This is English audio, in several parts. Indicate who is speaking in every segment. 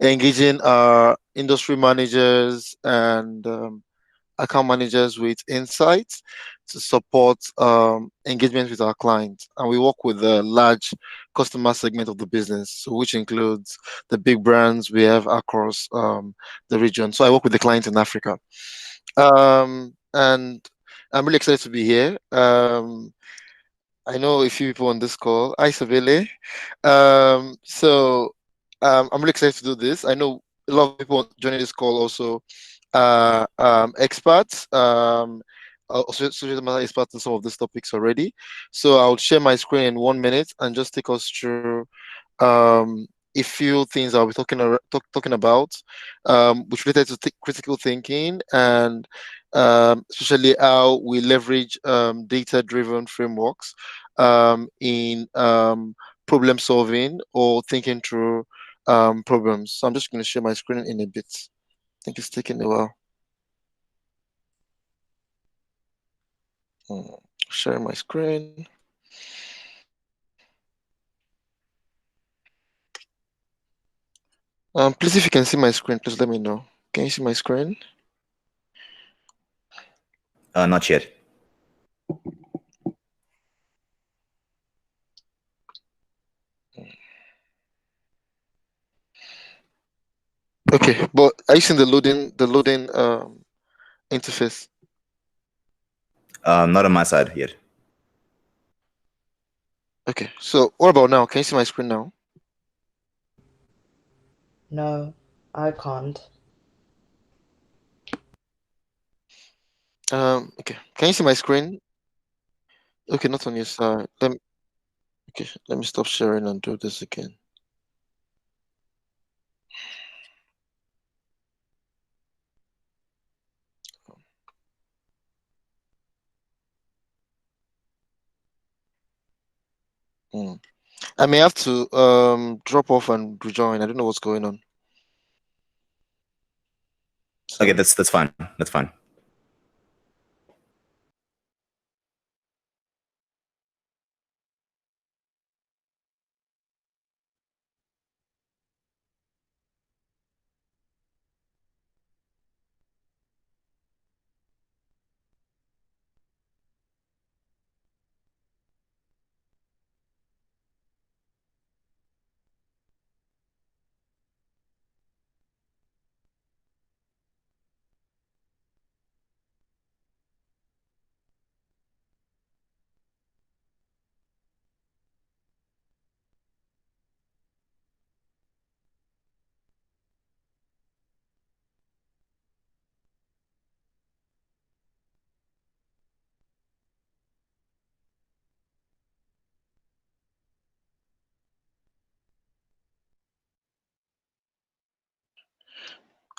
Speaker 1: engaging our industry managers and account managers with insights to support engagement with our clients. And we work with a large customer segment of the business, so which includes the big brands we have across the region. So I work with the clients in Africa. And I'm really excited to be here. I know a few people on this call. Hi, Sabele. I'm really excited to do this. I know a lot of people joining this call also experts, also subject matter experts in some of these topics already. So I'll share my screen in 1 minute and just take us through a few things I'll be talking about, which related to critical thinking and especially how we leverage data-driven frameworks in problem solving or thinking through problems. So I'm just going to share my screen in a bit. I think it's taking a while. Share my screen. Please, if you can see my screen, please let me know. Can you see my screen?
Speaker 2: Not yet.
Speaker 1: Okay, but are you seeing the loading interface?
Speaker 2: Not on my side yet.
Speaker 1: Okay, so what about now? Can you see my screen now?
Speaker 3: No, I can't.
Speaker 1: Okay, can you see my screen? Okay, not on your side. Let me stop sharing and do this again. I may have to drop off and rejoin. I don't know what's going on.
Speaker 2: So. Okay, that's fine. That's fine.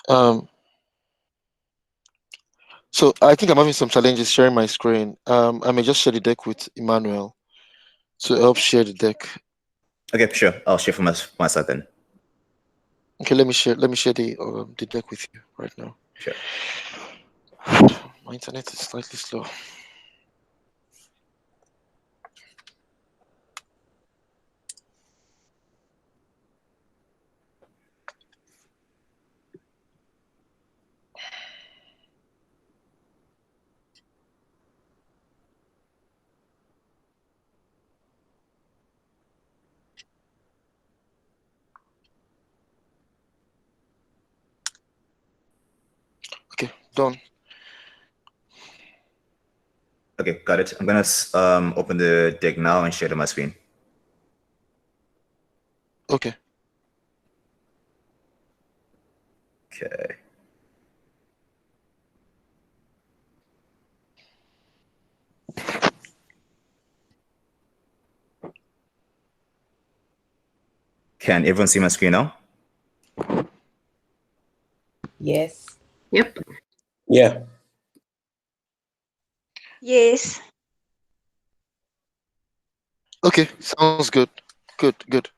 Speaker 1: Um, so I think I'm having some challenges sharing my screen. I may just share the deck with Emmanuel to help share the deck.
Speaker 2: Okay, sure. I'll share from my side then.
Speaker 1: Okay, let me share the deck with you right now.
Speaker 2: Sure.
Speaker 1: My internet is slightly slow. Okay, done.
Speaker 2: Okay, got it. I'm gonna open the deck now and share it on my screen.
Speaker 1: Okay.
Speaker 2: Okay. Can everyone see my screen now?
Speaker 3: Yes.
Speaker 4: Yep.
Speaker 5: Yeah.
Speaker 4: Yes.
Speaker 1: Okay, sounds good. Good.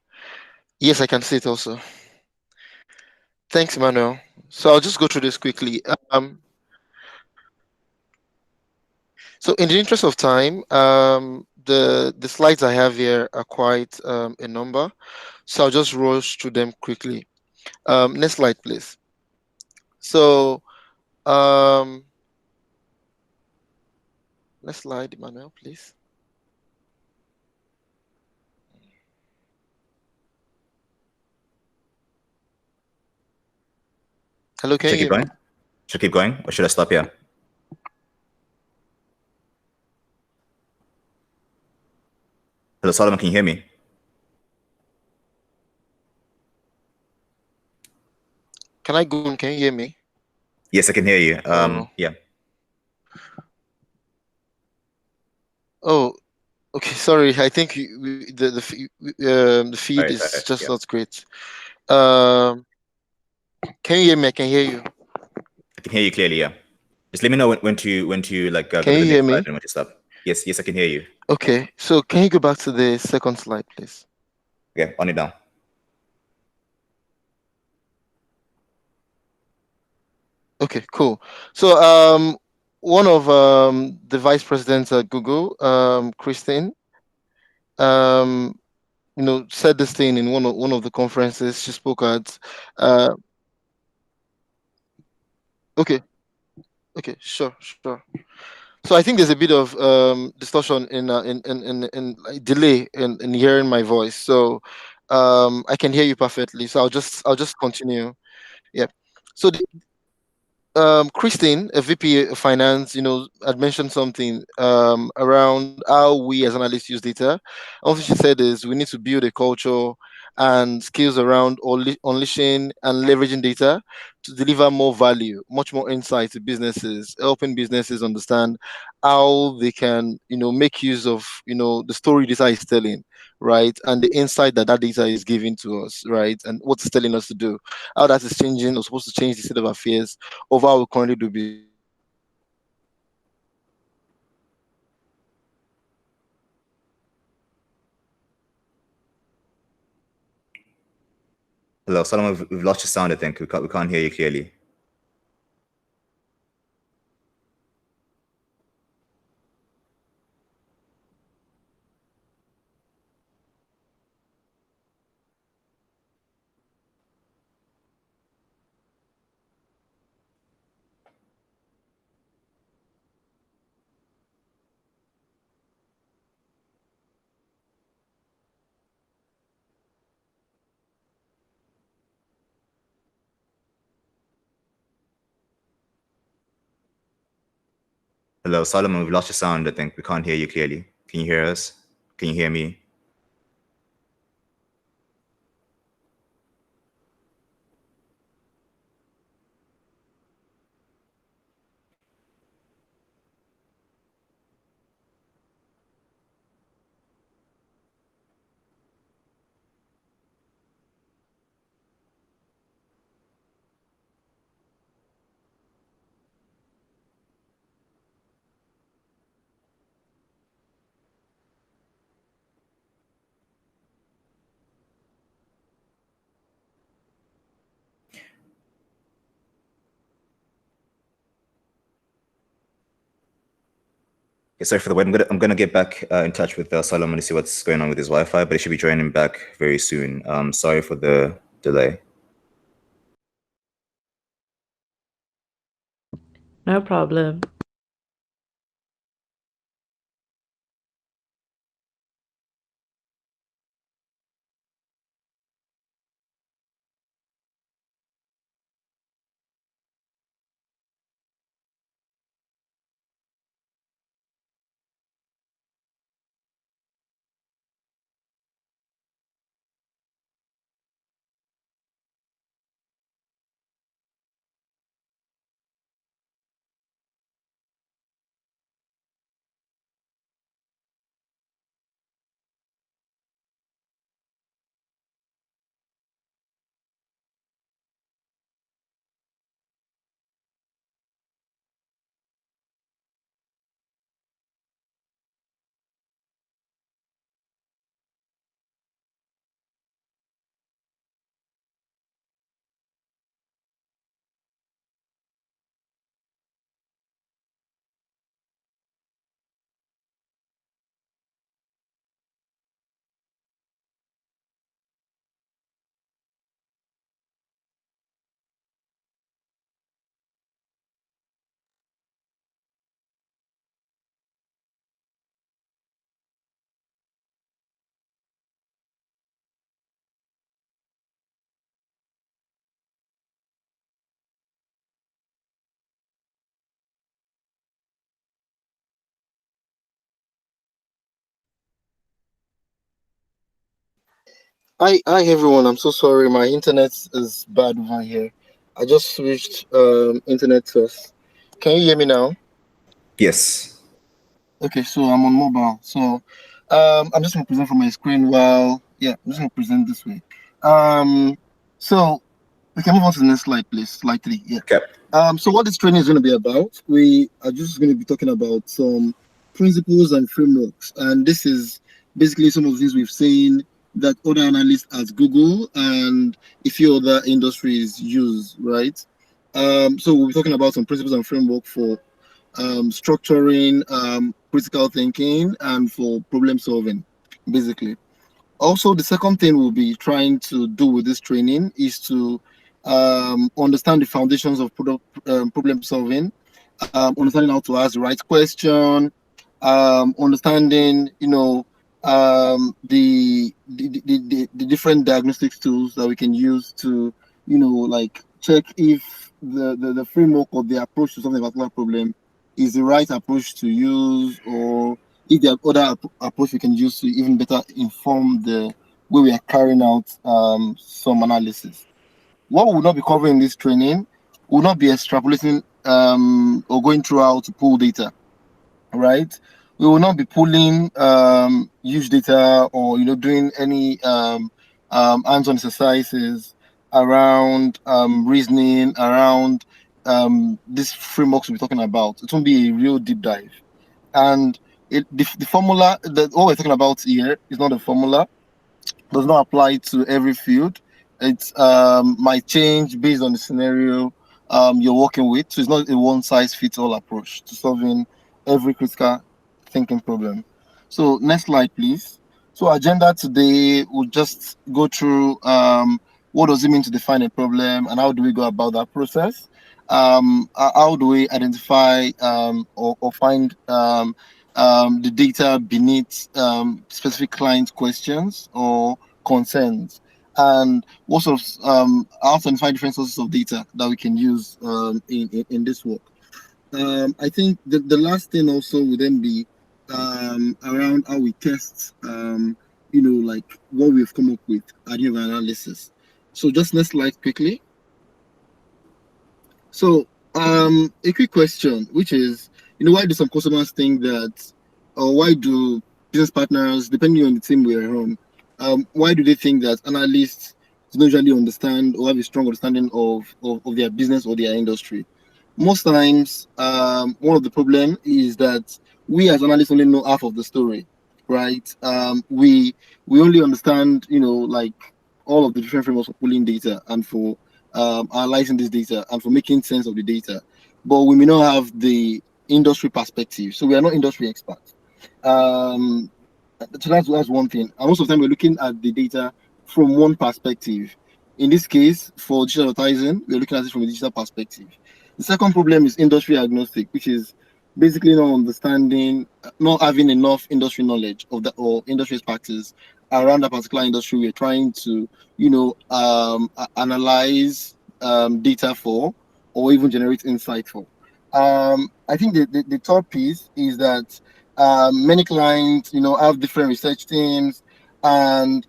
Speaker 1: Yes, I can see it also. Thanks, Emmanuel. So I'll just go through this quickly. So in the interest of time, the slides I have here are quite a number, so I'll just rush through them quickly. Next slide, please. So, um, next slide, Emmanuel, please. Hello, can
Speaker 2: Should
Speaker 1: you
Speaker 2: I keep
Speaker 1: hear me?
Speaker 2: going? Should I keep going, or should I stop here? Hello, Solomon, can you hear me?
Speaker 1: Can I go on? Can you hear me?
Speaker 2: Yes, I can hear you.
Speaker 1: Oh,
Speaker 2: Yeah.
Speaker 1: oh, okay. Sorry, I think the
Speaker 2: All
Speaker 1: feed
Speaker 2: right. All
Speaker 1: is
Speaker 2: right.
Speaker 1: just
Speaker 2: Yeah.
Speaker 1: not great. Um, can you hear me? I can hear you.
Speaker 2: I can hear you clearly. Yeah. Just let me know when to like go
Speaker 1: Can
Speaker 2: to
Speaker 1: you
Speaker 2: the
Speaker 1: hear
Speaker 2: next slide
Speaker 1: me?
Speaker 2: and when to stop. Yes. Yes, I can hear you.
Speaker 1: Okay. So can you go back to the second slide, please?
Speaker 2: Okay. On it now.
Speaker 1: Okay, cool. So one of the vice presidents at Google, Christine, um, said this thing in one of the conferences she spoke at. Uh, okay, okay, sure. So I think there's a bit of distortion in like, delay in hearing my voice. So I can hear you perfectly. So I'll just continue. Yeah. So Christine, a VP of Finance, had mentioned something around how we as analysts use data. Also, she said is we need to build a culture and skills around unleashing and leveraging data to deliver more value, much more insight to businesses, helping businesses understand how they can, make use of, the story data is telling, right, and the insight that that data is giving to us, right, and what it's telling us to do, how that is changing or supposed to change the state of affairs of how we currently do business. So I think there's a bit of
Speaker 2: Hello, Solomon. We've lost your sound. I think we can't hear you clearly. Hello, Solomon. We've lost your sound. I think we can't hear you clearly. Can you hear us? Can you hear me? Okay, sorry for the wait. I'm gonna get back in touch with Solomon to see what's going on with his Wi-Fi, but he should be joining back very soon. Sorry for the delay.
Speaker 3: No problem.
Speaker 1: Hi everyone. I'm so sorry. My internet is bad over here. I just switched internet first. Can you hear me now?
Speaker 2: Yes.
Speaker 1: Okay, so I'm on mobile. So I'm just gonna present from my screen while I'm just gonna present this way. Um, so we can move on to the next slide, please. Slide three. Yeah.
Speaker 2: Okay.
Speaker 1: So what this training is going to be about, we are just going to be talking about some principles and frameworks, and this is basically some of the things we've seen that other analysts at Google and a few other industries use, right? So we'll be talking about some principles and framework for structuring, critical thinking, and for problem solving, basically. Also, the second thing we'll be trying to do with this training is to understand the foundations of problem solving, understanding how to ask the right question, understanding, the different diagnostics tools that we can use to, like check if the framework or the approach to solving a particular problem is the right approach to use, or if there are other approach we can use to even better inform the way we are carrying out some analysis. What we will not be covering in this training will not be extrapolating or going through how to pull data, right? We will not be pulling huge data, or doing any hands-on exercises around reasoning around these frameworks we're talking about. It won't be a real deep dive. And the formula that what we're talking about here is not a formula, does not apply to every field. It might change based on the scenario you're working with. So it's not a one size fits all approach to solving every critical thinking problem. So next slide, please. So agenda today, we'll just go through what does it mean to define a problem, and how do we go about that process. How do we identify or find the data beneath specific client questions or concerns, and what sort of how to identify different sources of data that we can use in this work. I think the last thing also would then be around how we test, like what we've come up with at the end of analysis. So just next slide quickly. So, a quick question, which is, why do some customers think that, or why do business partners, depending on the team we're on, why do they think that analysts don't usually understand or have a strong understanding of their business or their industry? Most times, one of the problem is that we as analysts only know half of the story, right? We only understand, like all of the different frameworks for pulling data and for analyzing this data and for making sense of the data, but we may not have the industry perspective, so we are not industry experts. Um, so that's one thing. And most of the time, we're looking at the data from one perspective. In this case, for digital advertising, we're looking at it from a digital perspective. The second problem is industry agnostic, which is basically not understanding, not having enough industry knowledge of the or industry expertise around that particular industry we're trying to, analyze data for, or even generate insight for. I think the third piece is that many clients, have different research teams, and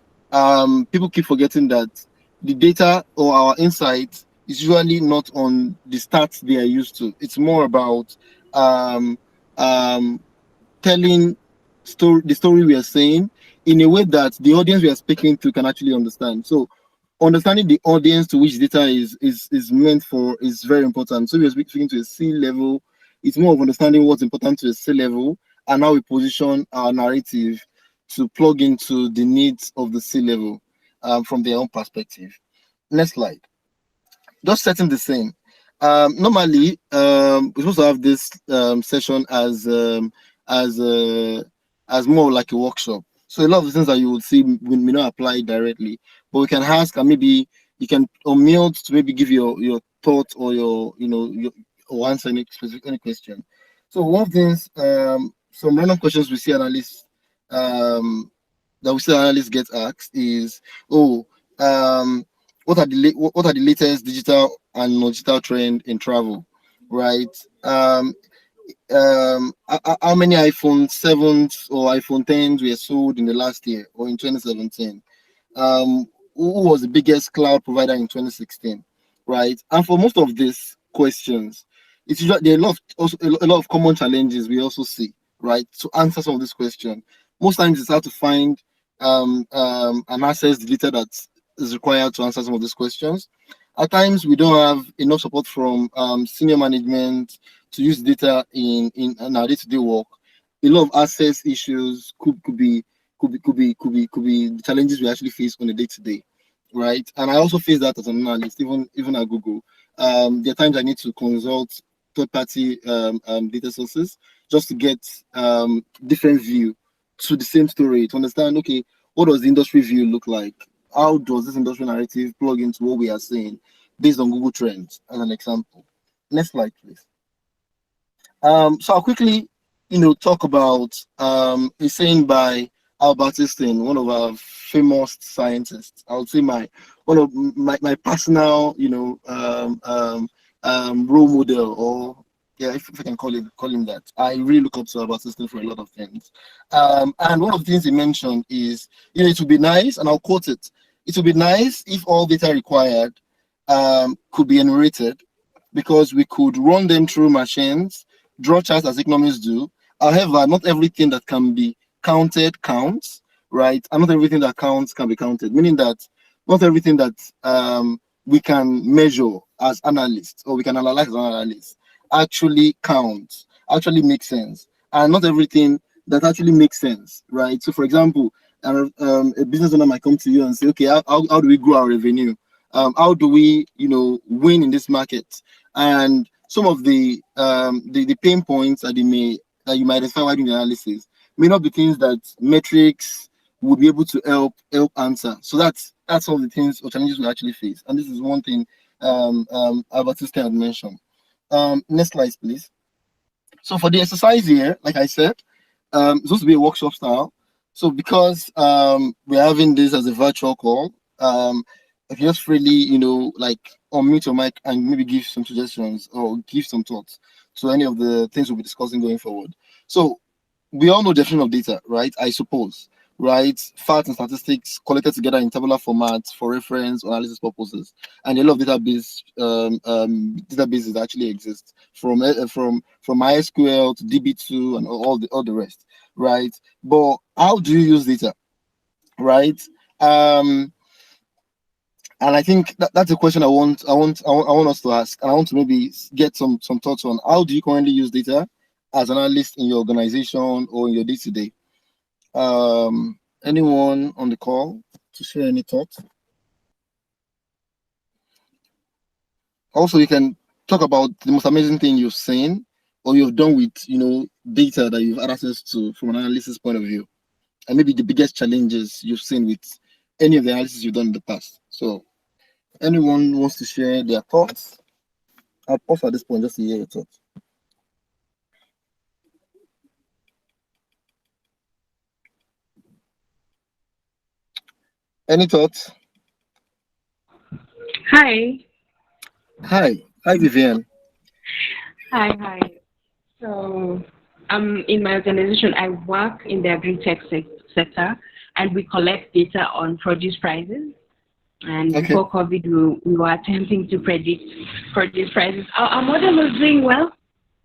Speaker 1: people keep forgetting that the data or our insights is usually not on the stats they are used to. It's more about um, um, telling the story we are saying in a way that the audience we are speaking to can actually understand. So understanding the audience to which data is meant for is very important. So we are speaking to a C level. It's more of understanding what's important to a C level and how we position our narrative to plug into the needs of the C level from their own perspective. Next slide. Just setting the scene. Normally, we're supposed to have this session as a as more like a workshop. So a lot of the things that you would see may not apply directly, but we can ask, and maybe you can unmute to maybe give your thoughts, or or answer any specific any question. So one of the things, some random questions we see analysts that we see analysts get asked is, oh, um, what are the latest digital and non-digital trend in travel, right? How many iPhone 7s or iPhone 10s were sold in the last year or in 2017? who was the biggest cloud provider in 2016, right? And for most of these questions, there are a lot of common challenges we also see, right? To answer some of these questions, most times it's hard to find and access the data that is required to answer some of these questions. At times, we don't have enough support from senior management to use data in our day-to-day work. A lot of access issues could be the challenges we actually face on a day-to-day, right? And I also face that as an analyst, even at Google. There are times I need to consult third-party data sources just to get different view to the same story to understand. Okay, what does the industry view look like? How does this industry narrative plug into what we are seeing based on Google Trends, as an example? Next slide, please. So I'll quickly, talk about a saying by Albert Einstein, one of our famous scientists. I would say one of my personal, role model, or yeah, if I can call him that. I really look up to Albert Einstein for a lot of things. And one of the things he mentioned is, it would be nice, and I'll quote it. It would be nice if all data required could be enumerated, because we could run them through machines, draw charts as economists do. However, not everything that can be counted counts, right? And not everything that counts can be counted, meaning that not everything that we can measure as analysts, or we can analyze as analysts, actually counts, actually makes sense. And not everything that actually makes sense, right? So, for example, a business owner might come to you and say, okay, how do we grow our revenue? How do we, win in this market? And some of the pain points that you might identify while doing the analysis may not be things that metrics would be able to help answer. So that's all the things or challenges we actually face. And this is one thing Albert Einstein had mentioned. Next slide, please. So for the exercise here, like I said, it's supposed to be a workshop style. So because we're having this as a virtual call, if you just freely, like unmute your mic and maybe give some suggestions or give some thoughts to any of the things we'll be discussing going forward. So we all know definition of data, right? I suppose, right? Facts and statistics collected together in tabular formats for reference or analysis purposes, and a lot of databases actually exist from MySQL to DB2 and all the rest, right? But how do you use data, right? And I think that's a question I want us to ask, and I want to maybe get some thoughts on how do you currently use data as an analyst in your organization or in your day-to-day. Anyone on the call to share any thoughts? Also, you can talk about the most amazing thing you've seen or you've done with data that you've had access to from an analysis point of view, and maybe the biggest challenges you've seen with any of the analysis you've done in the past. So anyone wants to share their thoughts? I'll pause at this point just to hear your thoughts. Any thoughts?
Speaker 4: Hi.
Speaker 1: Hi, Vivian.
Speaker 4: Hi. So, in my organization, I work in the agri-tech sector, and we collect data on produce prices. And
Speaker 1: Okay.
Speaker 4: before COVID, we were attempting to predict produce prices. Our model was doing well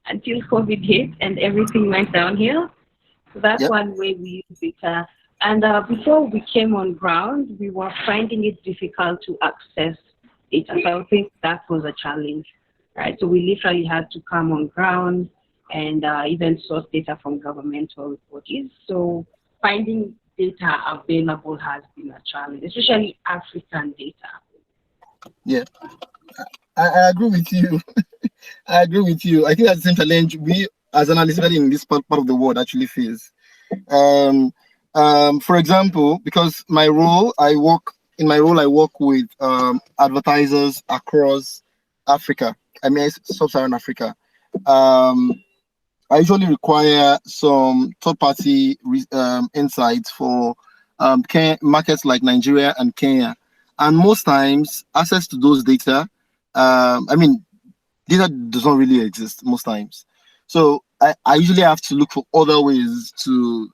Speaker 4: until COVID hit and everything went downhill. So that's
Speaker 1: Yep.
Speaker 4: one way we use data. And before we came on ground, we were finding it difficult to access data. So I think that was a challenge, right? So we literally had to come on ground and even source data from governmental bodies. So finding data available has been a challenge, especially African data.
Speaker 1: Yeah, I agree with you. I agree with you. I think that's the same challenge we as analysts, especially in this part of the world, actually face. For example, because I work with advertisers across Africa. I mean, sub-Saharan Africa. I usually require some third-party insights for markets like Nigeria and Kenya, and most times access to those data. Data does not really exist most times. So I usually have to look for other ways to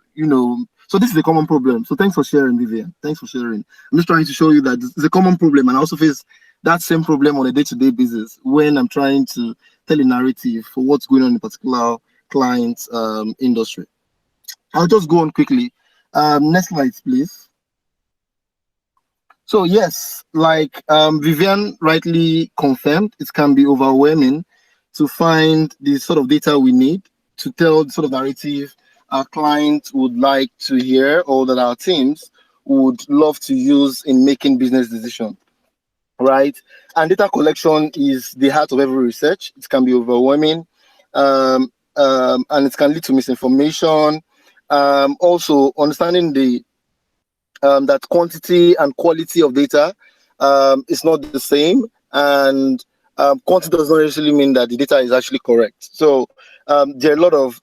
Speaker 1: So this is a common problem. So thanks for sharing, Vivian. Thanks for sharing. I'm just trying to show you that it's a common problem, and I also face that same problem on a day-to-day basis when I'm trying to tell a narrative for what's going on in a particular client industry. I'll just go on quickly. Next slide, please. So yes, like Vivian rightly confirmed, it can be overwhelming to find the sort of data we need to tell the sort of narrative our clients would like to hear or that our teams would love to use in making business decisions, right? And data collection is the heart of every research. It can be overwhelming, and it can lead to misinformation. Also, understanding the that quantity and quality of data is not the same, and quantity does not necessarily mean that the data is actually correct. So there are a lot of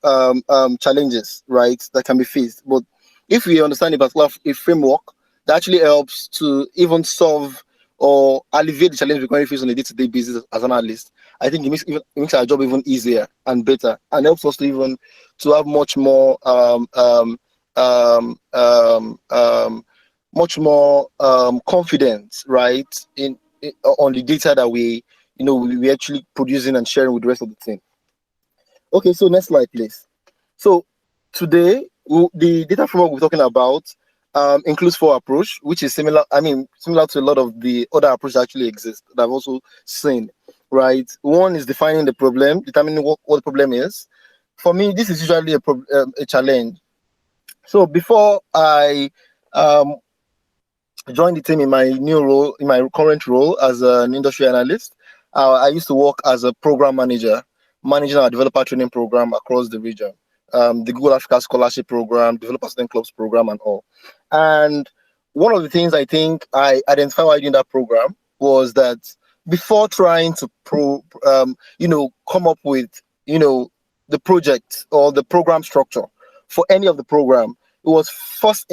Speaker 1: challenges, right, that can be faced. But if we understand a framework that actually helps to even solve or alleviate the challenge we currently face on a day-to-day basis as an analyst, I think it makes our job even easier and better, and helps us to have much more confidence, right, on the data that we actually producing and sharing with the rest of the team. Okay, so next slide, please. So today, the data framework we're talking about includes 4 approach, which is similar. Similar to a lot of the other approaches that actually exist that I've also seen. Right. One is defining the problem, determining what the problem is. For me, this is usually a challenge. So before I joined the team in my new role, in my current role as an industry analyst, I used to work as a program manager, managing our developer training program across the region, the Google Africa Scholarship Program, Developer Student Clubs Program, and all. And one of the things I think I identified while doing that program was that before trying to come up with the project or the program structure for any of the program, it was first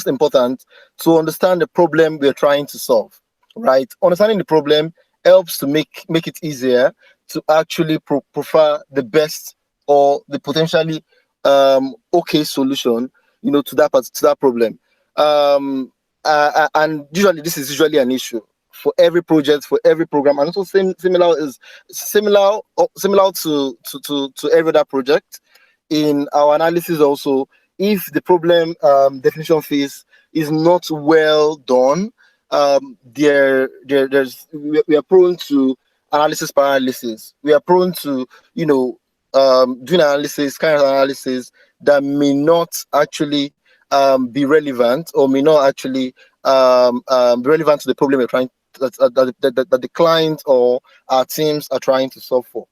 Speaker 1: important to understand the problem we're trying to solve. Right, understanding the problem helps to make it easier to actually prefer the best or the potentially okay solution, to that problem. And usually this is usually an issue for every project, for every program, and also similar to every other project. In our analysis also, if the problem definition phase is not well done, we are prone to analysis paralysis. We are prone to doing analysis, kind of analysis that may not actually be relevant, or may not actually be relevant to the problem we're trying that the client or our teams are trying to solve for.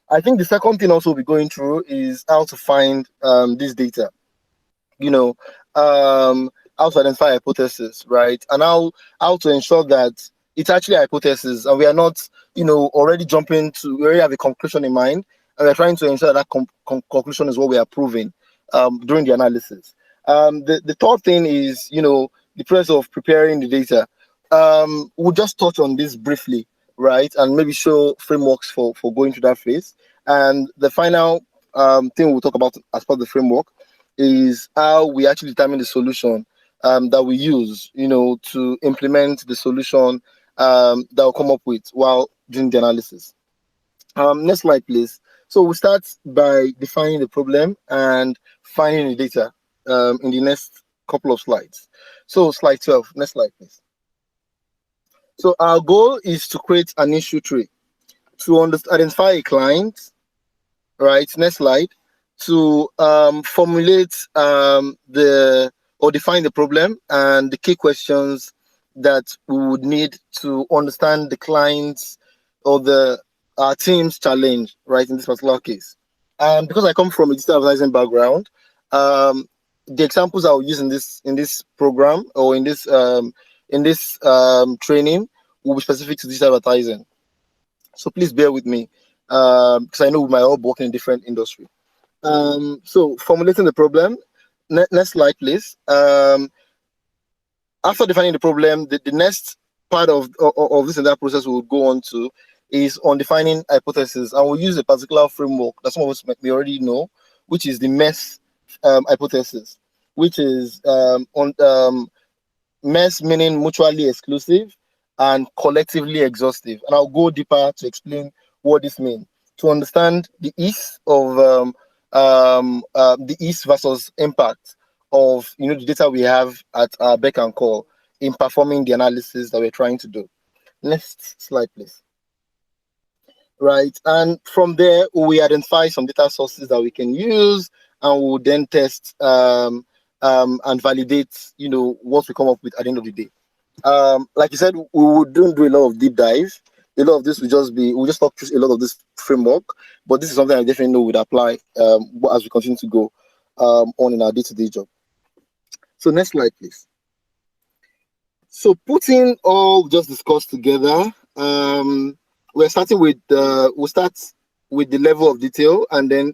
Speaker 1: I think the second thing also we'll be going through is how to find this data. How to identify hypothesis, right? And how to ensure that it's actually a hypothesis and we are not, already we already have a conclusion in mind, and we're trying to ensure that conclusion is what we are proving during the analysis. The third thing is, the process of preparing the data. We'll just touch on this briefly, right? And maybe show frameworks for going through that phase. And the final thing we'll talk about as part of the framework is how we actually determine the solution that we use, to implement the solution that we'll come up with while doing the analysis. Next slide, please. So we'll start by defining the problem and finding the data in the next couple of slides. So slide 12, next slide, please. So our goal is to create an issue tree to identify a client, right? Next slide. To formulate or define the problem and the key questions that we would need to understand the client's or our team's challenge, right, in this particular case. And because I come from a digital advertising background, the examples I will use in this program or in this training will be specific to digital advertising. So please bear with me, because I know we might all work in a different industry. So formulating the problem. Next slide, please. After defining the problem, the next part of this entire process we'll go on to is on defining hypothesis, and we'll use a particular framework that some of us may already know, which is the MESS hypothesis, which is on MES meaning mutually exclusive and collectively exhaustive. And I'll go deeper to explain what this means to understand the ease of the ease versus impact of the data we have at our beck and call in performing the analysis that we're trying to do. Next slide, please. Right, and from there we identify some data sources that we can use, and we'll then test and validate what we come up with at the end of the day. Like you said, don't do a lot of deep dive. A lot of this we'll just talk through a lot of this framework, but this is something I definitely know would apply as we continue to go on in our day-to-day job. So next slide, please. So putting all just discussed together, we're starting with we'll start with the level of detail, and then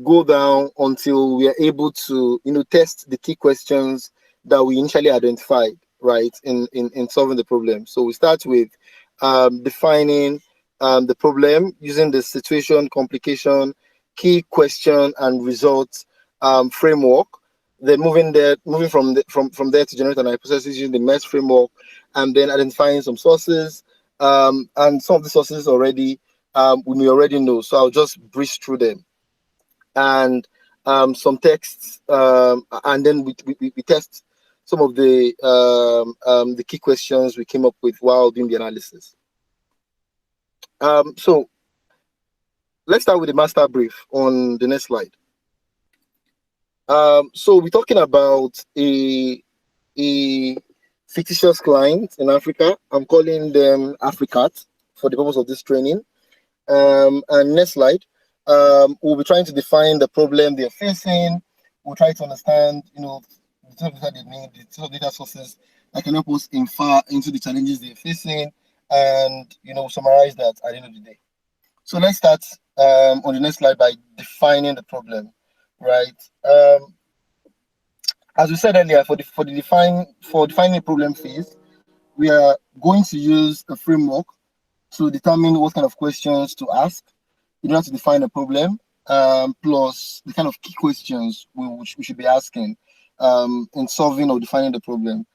Speaker 1: go down until we are able to test the key questions that we initially identified, right, in solving the problem. So we start with defining the problem using the situation, complication, key question, and result framework. Then moving from there to generate an hypothesis using the MES framework, and then identifying some sources. And some of the sources already we may already know, so I'll just breeze through them. And some texts, and then we test some of the key questions we came up with while doing the analysis. So let's start with the master brief on the next slide. So we're talking about a fictitious client in Africa. I'm calling them Africat for the purpose of this training. And next slide. We'll be trying to define the problem they're facing. We'll try to understand, the type of data they need, the type of data sources that can help us infer into the challenges they're facing, and summarize that at the end of the day. So let's start on the next slide by defining the problem, right? As we said earlier, for defining a problem phase, we are going to use a framework to determine what kind of questions to ask in order to define a problem, plus the kind of key questions we should be asking in solving or defining the problem.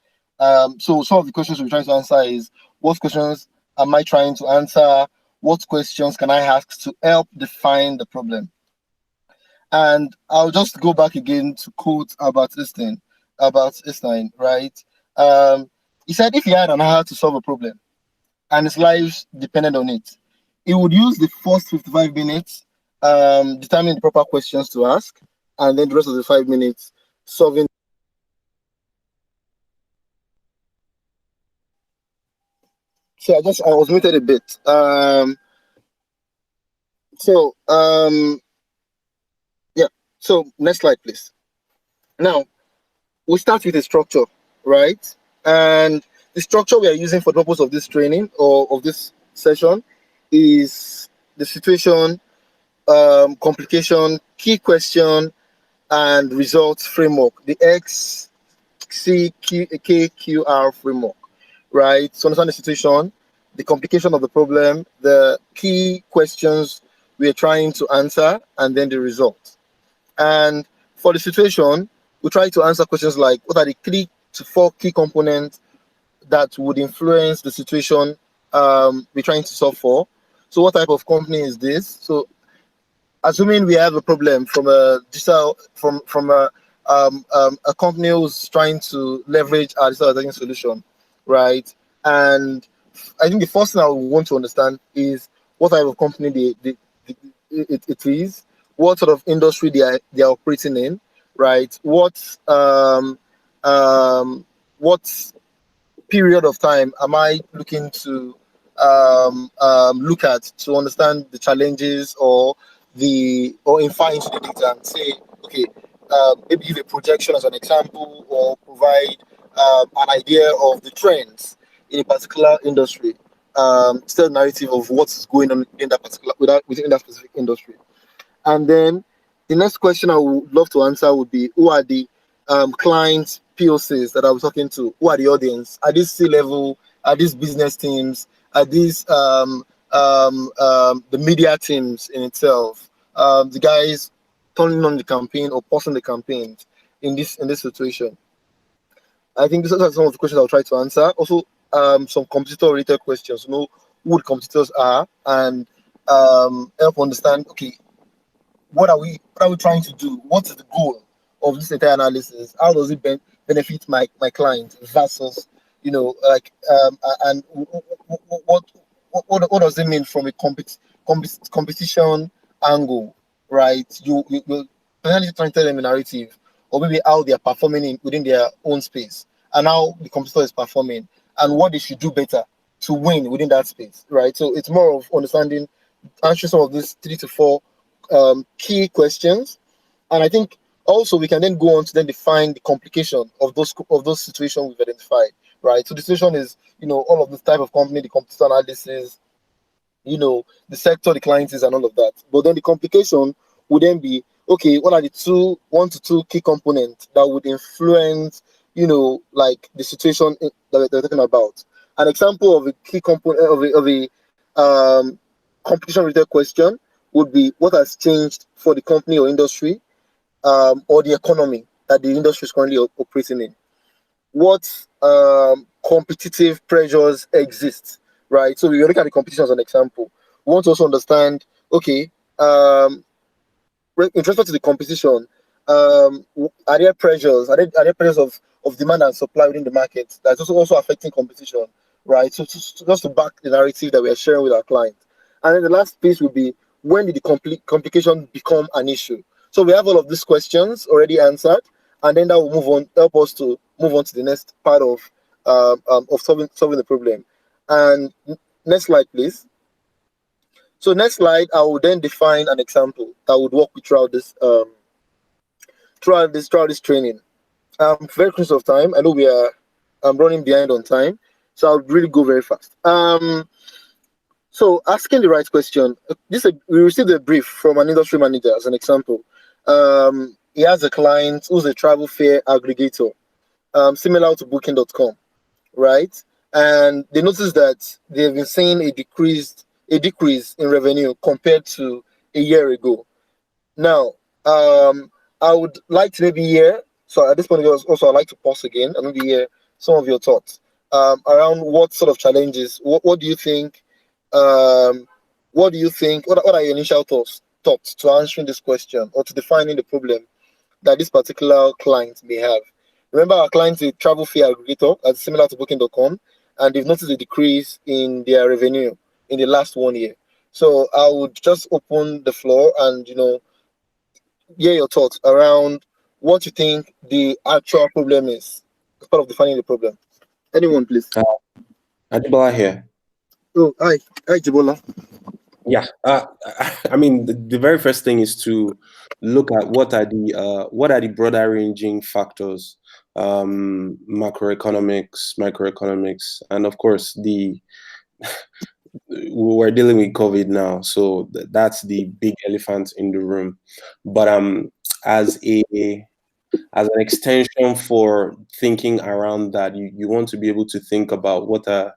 Speaker 1: So some of the questions we're trying to answer is, what questions am I trying to answer? What questions can I ask to help define the problem? And I'll just go back again to quote Albert Einstein, right? He said if he had an hour to solve a problem and his life depended on it, he would use the first 55 minutes determining the proper questions to ask, and then the rest of the 5 minutes solving. So I was muted a bit. Yeah. So next slide, please. Now we start with a structure, right? And the structure we are using for the purpose of this training or of this session is the situation, complication, key question, and results framework, the XCKQR framework, right? So understand the situation, the complication of the problem, the key questions we are trying to answer, and then the results. And for the situation, we try to answer questions like, what are the 3 to 4 key components that would influence the situation we're trying to solve for? So what type of company is this? So assuming we have a problem from a digital, from a company who's trying to leverage our digital advertising solution, right? And I think the first thing I would want to understand is what type of company it is, what sort of industry they are operating in, right? What period of time am I looking to look at to understand the challenges or infer into the data and say, okay, maybe give a projection as an example or provide an idea of the trends in a particular industry, tell a narrative of what's going on in that particular within that specific industry. And then the next question I would love to answer would be, who are the clients, POCs that I was talking to? Who are the audience? Are these C-level? Are these business teams? Are these the media teams in itself? The guys turning on the campaign or pausing the campaigns in this situation? I think these are some of the questions I'll try to answer. Also, some competitor-related questions. Know who the competitors are and help understand. Okay, what are we trying to do? What is the goal of this entire analysis? How does it benefit my client versus and what does it mean from a competition angle, right? You're potentially trying to tell them a narrative or maybe how they are performing within their own space and how the competitor is performing and what they should do better to win within that space, right? So it's more of understanding, answering some of these 3 to 4 key questions, and I think also we can then go on to then define the complication of those situations we've identified, right? So the situation is, all of this type of company, the competitor analysis, the sector, the client is, and all of that. But then the complication would then be, okay, what are the 1 to 2 key components that would influence, like the situation that we're talking about? An example of a key component of a competition-related question would be what has changed for the company or industry or the economy that the industry is currently operating in. What competitive pressures exist, right? So we look at the competition as an example. We want to also understand, okay, in respect to the competition, are there pressures? Are there pressures of demand and supply within the market that's also affecting competition, right? So just to back the narrative that we are sharing with our clients. And then the last piece would be, when did the complication become an issue? So we have all of these questions already answered, and then that will help us to move on to the next part of solving the problem. And next slide, please. So next slide, I will then define an example that would walk you throughout this training. Very close of time. I know we are running behind on time, so I'll really go very fast. So asking the right question. We received a brief from an industry manager as an example. He has a client who's a travel fair aggregator, similar to Booking.com, right? And they noticed that they've been seeing a decrease in revenue compared to a year ago. Now, I would like to maybe hear. So at this point, also I'd like to pause again and maybe hear some of your thoughts around what sort of challenges. What do you think? What do you think? What are your initial thoughts to answering this question or to defining the problem that this particular client may have? Remember, our client is a travel fee aggregator, as similar to Booking.com, and they've noticed a decrease in their revenue in the last 1 year. So I would just open the floor and hear your thoughts around what you think the actual problem is as part of defining the problem. Anyone, please.
Speaker 5: Adibola here.
Speaker 1: Oh, hi, Jibola.
Speaker 5: Yeah, I mean, the very first thing is to look at what are the broader ranging factors, macroeconomics, microeconomics, and of course we're dealing with COVID now, so that's the big elephant in the room. But as an extension for thinking around that, you want to be able to think about what are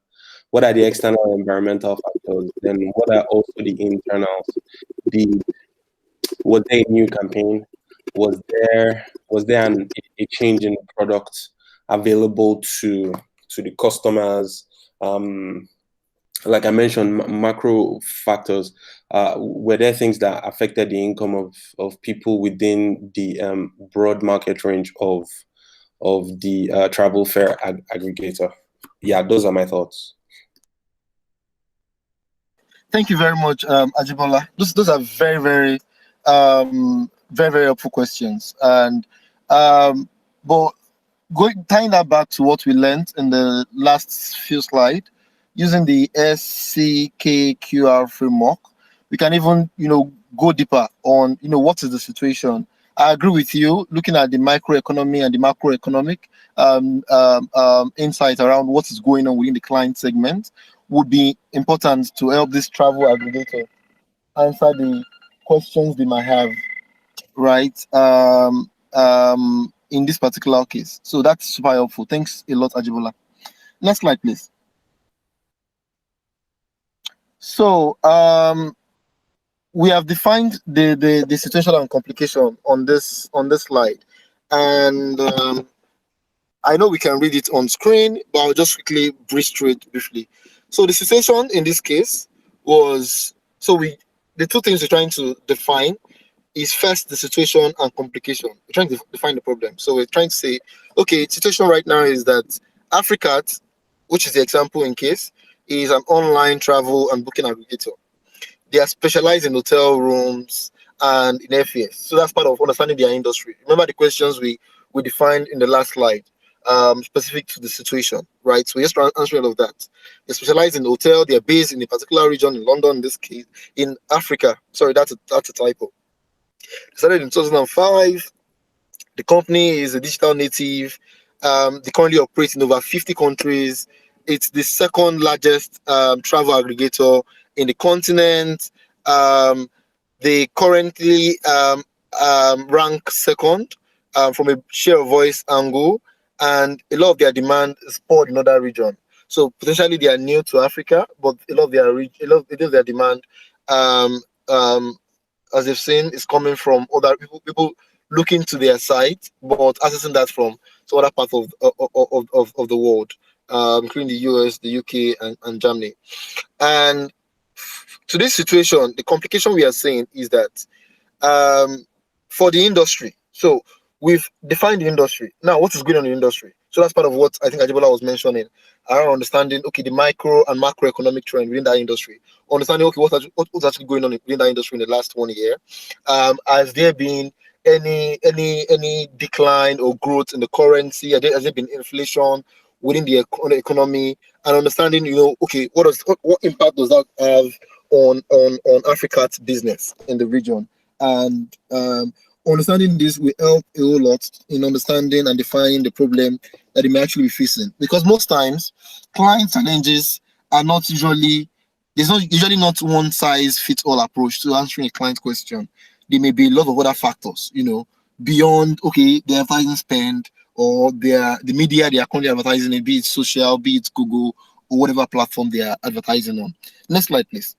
Speaker 5: the external environmental factors, then what are also the internals? Was there a new campaign? Was there a change in the product available to the customers? Like I mentioned, macro factors. Were there things that affected the income of people within the broad market range of the travel fair aggregator? Yeah, those are my thoughts.
Speaker 1: Thank you very much, Ajibola. Those are very, very, very, very helpful questions. And but tying that back to what we learned in the last few slides, using the SCKQR framework, we can even go deeper on what is the situation. I agree with you. Looking at the microeconomy and the macroeconomic insight around what is going on within the client segment would be important to help this travel aggregator answer the questions they might have, right? In this particular case. So that's super helpful. Thanks a lot, Ajibola. Next slide, please. So we have defined the situation and complication on this slide, and I know we can read it on screen, but I'll just quickly breeze through it briefly. So the situation in this case was, the two things we're trying to define is first the situation and complication. We're trying to define the problem. So we're trying to say, okay, the situation right now is that Africa, which is the example in case, is an online travel and booking aggregator. They are specialized in hotel rooms and in airfares. So that's part of understanding their industry. Remember the questions we defined in the last slide, specific to the situation, right? So we're just answering all of that. They specialize in hotel. They are based in a particular region in London, in this case, in Africa. Sorry, that's a typo. Started in 2005. The company is a digital native. They currently operate in over 50 countries. It's the second largest travel aggregator in the continent. They currently rank second from a share of voice angle, and a lot of their demand is poured in other regions. So potentially they are new to Africa, but a lot of their demand, um, um, as they've seen, is coming from other people looking to their site, but accessing that from some other parts of the world, including the US, the UK, and Germany. And to this situation, the complication we are seeing is that for the industry, so we've defined the industry. Now, what is going on in the industry? So that's part of what I think Ajibola was mentioning, around understanding, okay, the micro and macroeconomic trend within that industry. Understanding, okay, what's actually going on within that industry in the last 1 year. Has there been any decline or growth in the currency? Has there been inflation within the economy? And understanding, okay, what impact does that have on Africa's business in the region? And understanding this will help a whole lot in understanding and defining the problem that they may actually be facing. Because most times, client challenges are not usually, there's not usually not one size fits all approach to answering a client question. There may be a lot of other factors, beyond, okay, the advertising spend or the media they are currently advertising in, be it social, be it Google, or whatever platform they are advertising on. Next slide, please.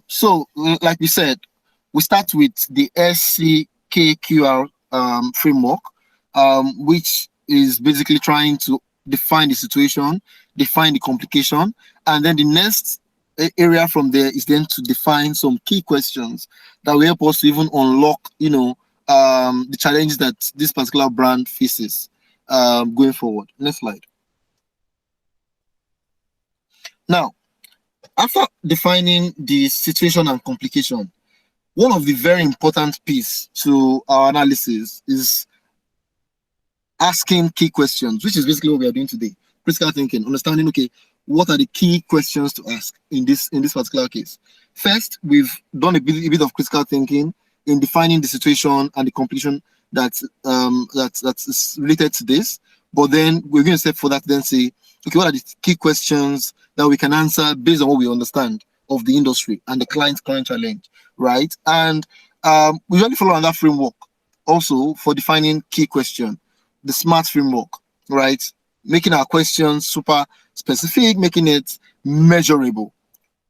Speaker 1: So, like we said, we start with the SCKQR framework, which is basically trying to define the situation, define the complication, and then the next area from there is then to define some key questions that will help us to even unlock, the challenges that this particular brand faces going forward. Next slide. Now, after defining the situation and complication, one of the very important piece to our analysis is asking key questions, which is basically what we are doing today. Critical thinking, understanding, okay, what are the key questions to ask in this particular case? First, we've done a bit of critical thinking in defining the situation and the complication that is related to this. But then we're going to step for that, then say, okay, what are the key questions that we can answer based on what we understand of the industry and the client's current challenge, right? And we usually follow on that framework also for defining key question, the SMART framework, right? Making our questions super specific, making it measurable,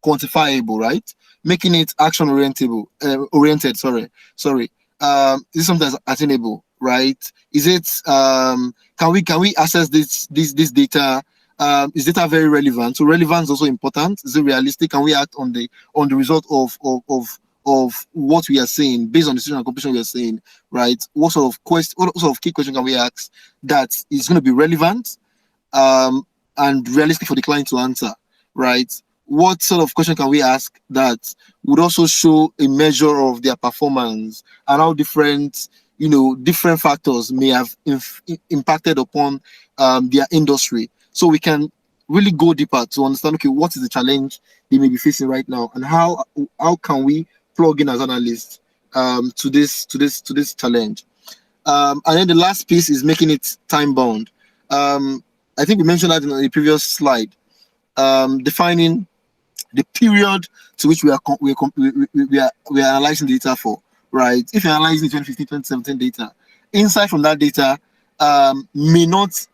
Speaker 1: quantifiable, right? Making it action oriented. Sorry. Is it something that's attainable, right? Is it can we access this data? Is data very relevant? So relevance is also important. Is it realistic? Can we act on the result of what we are saying based on the situation and competition we are saying, right? What sort of key question can we ask that is going to be relevant and realistic for the client to answer, right? What sort of question can we ask that would also show a measure of their performance and how different factors may have impacted upon their industry? So we can really go deeper to understand, okay, what is the challenge they may be facing right now, and how can we plug in as analysts to this challenge. And then the last piece is making it time bound. I think we mentioned that in the previous slide, defining the period to which we are analyzing the data for, right? If you're analyzing 2015, 2017 data, insight from that data may not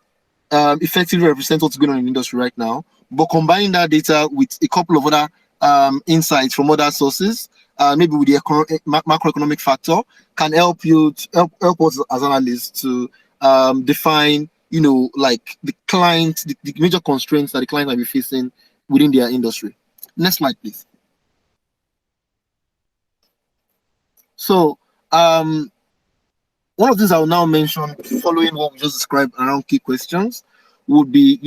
Speaker 1: effectively represent what's going on in the industry right now, but combining that data with a couple of other insights from other sources, maybe with the macroeconomic factor, can help you help us as analysts to define, like the major constraints that the client might be facing within their industry. Next slide, please. So, one of the things I will now mention, following what we just described around key questions, would be,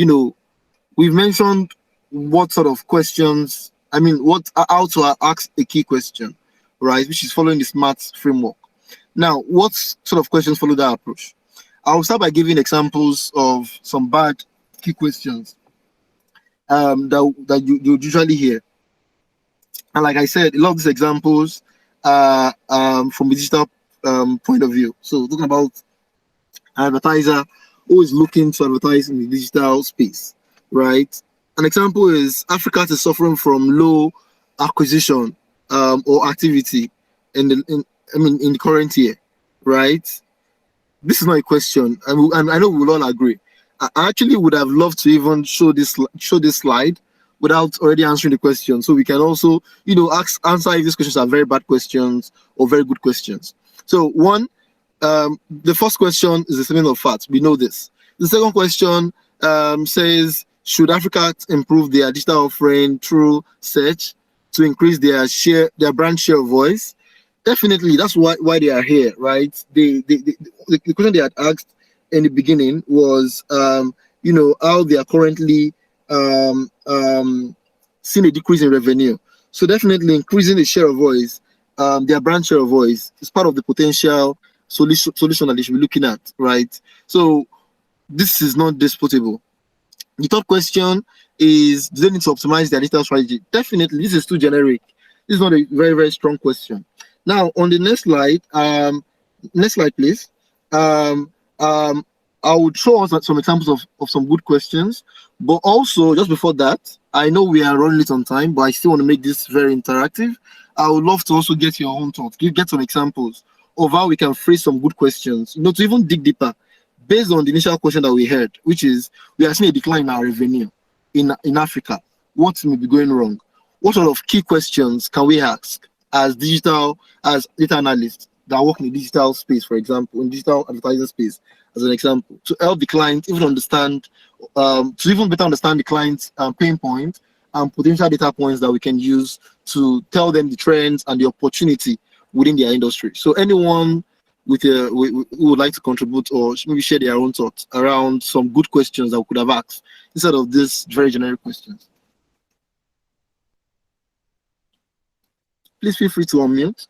Speaker 1: we've mentioned what sort of questions, how to ask a key question, right? Which is following the SMART framework. Now, what sort of questions follow that approach? I'll start by giving examples of some bad key questions that you usually hear. And like I said, a lot of these examples are from a digital point of view. So talking about an advertiser who is looking to advertise in the digital space, right? An example is Africa is suffering from low acquisition or activity in the current year, right? This is not a question, and I know we'll all agree. I actually would have loved to even show this slide without already answering the question, so we can also, answer if these questions are very bad questions or very good questions. So one, the first question is a statement of facts. We know this. The second question says, should Africa improve their digital offering through search to increase their brand share of voice? Definitely, that's why they are here, right? The question they had asked in the beginning was, how they are currently seeing a decrease in revenue. So definitely increasing the share of voice, their brand share of voice, is part of the potential solution that they should be looking at, right? So this is not disputable. The third question is, do they need to optimize their digital strategy? Definitely, this is too generic. This is not a very, very strong question. Now, on the next slide, please. I would show us some examples of some good questions, but also just before that, I know we are running late on time, but I still want to make this very interactive. I would love to also get your own thoughts. Get some examples of how we can phrase some good questions, to even dig deeper based on the initial question that we heard, which is, we are seeing a decline in our revenue in Africa. What may be going wrong? What sort of key questions can we ask as data analysts that work in the digital space, for example, in digital advertising space, as an example, to help the client even understand, to even better understand the client's pain point and potential data points that we can use to tell them the trends and the opportunity within their industry. So anyone who would like to contribute or maybe share their own thoughts around some good questions that we could have asked instead of these very generic questions. Please feel free to unmute.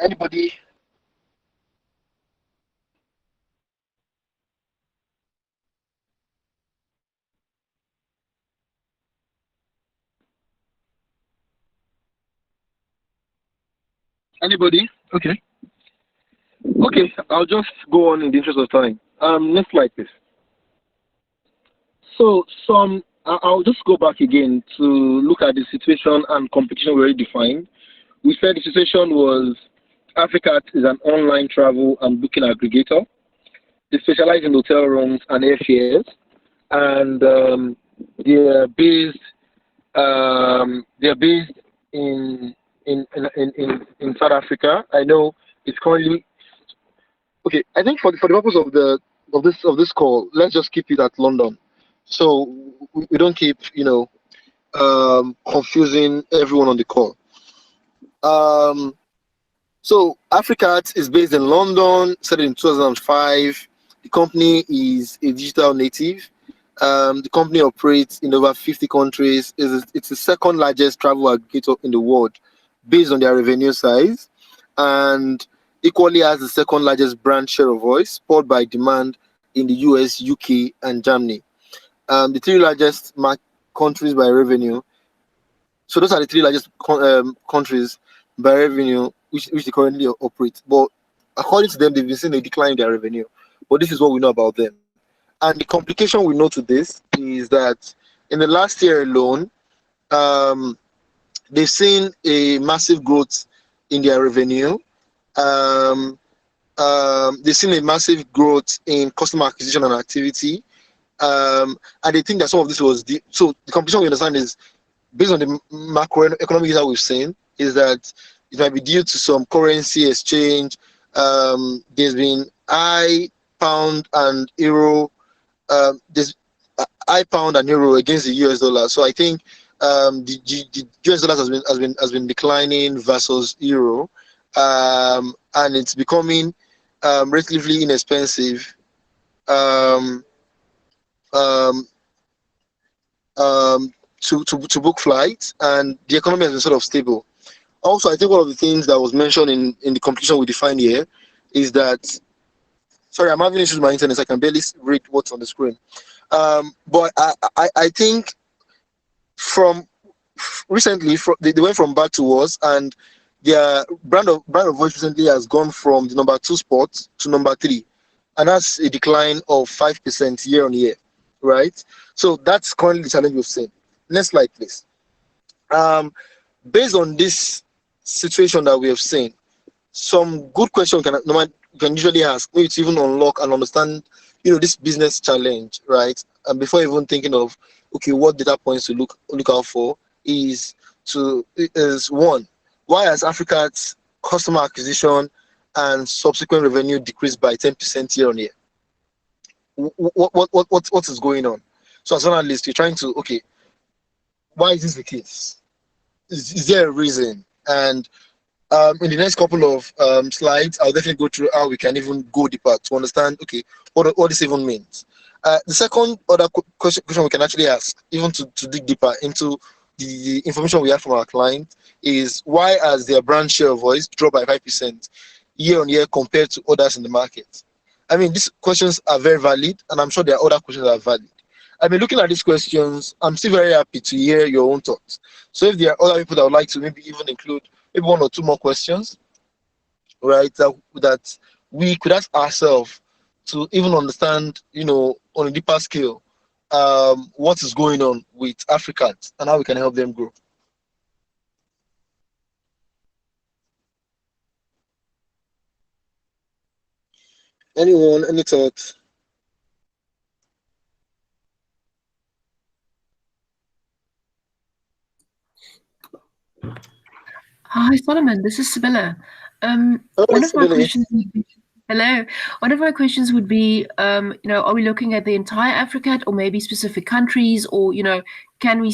Speaker 1: Anybody? Anybody? Okay. Okay, I'll just go on in the interest of time. Next slide, please. So I'll just go back again to look at the situation and competition we already defined. We said the situation was Africa is an online travel and booking aggregator. They specialize in hotel rooms and airfares, and they're based in South Africa. I know it's currently okay. I think for the purpose of this call, let's just keep it at London, so we don't keep confusing everyone on the call. So Africa is based in London, started in 2005. The company is a digital native. The company operates in over 50 countries. It's the second largest travel aggregator in the world based on their revenue size, and equally has the second largest brand share of voice, spurred by demand in the US, UK, and Germany. The three largest countries by revenue. So those are the three largest countries by revenue which they currently operate. But according to them, they've been seeing a decline in their revenue. But this is what we know about them. And the complication we know to this is that in the last year alone, they've seen a massive growth in their revenue. they've seen a massive growth in customer acquisition and activity. And they think that some of this was so the competition we understand is based on the macroeconomic data we've seen, is that it might be due to some currency exchange. There's been high pound and euro. There's high pound and euro against the US dollar. So I think the US dollar has been declining versus euro, and it's becoming relatively inexpensive. Um, um, to book flights, and the economy has been sort of stable. Also, I think one of the things that was mentioned in the competition we define here is that, sorry, I'm having issues with my internet, so I can barely read what's on the screen. But I think from recently, they went from bad to worse, and their brand of voice recently has gone from the number 2 spot to number 3, and that's a decline of 5% year on year, right? So that's currently the challenge we've seen. Next slide, please. Based on this situation that we have seen, some good questions can usually ask, maybe to even unlock and understand, this business challenge, right? And before even thinking of, okay, what data points to look out for is one, why has Africa's customer acquisition and subsequent revenue decreased by 10% year on year? What is going on? So as an analyst, you're trying to, okay, why is this the case? Is there a reason? And in the next couple of slides, I'll definitely go through how we can even go deeper to understand, okay, what this even means. The second other question we can actually ask, even to dig deeper into the information we have from our client, is why has their brand share of voice dropped by 5% year on year compared to others in the market? I mean, these questions are very valid, and I'm sure there are other questions that are valid. I mean, looking at these questions, I'm still very happy to hear your own thoughts. So if there are other people that would like to maybe even include maybe 1 or 2 more questions, right, that we could ask ourselves to even understand, on a deeper scale, what is going on with Africans and how we can help them grow. Anyone, any thoughts?
Speaker 6: Hi, Solomon. This is Sibylla. One of my questions would be, hello. One of my questions would be, are we looking at the entire Africa or maybe specific countries, or can we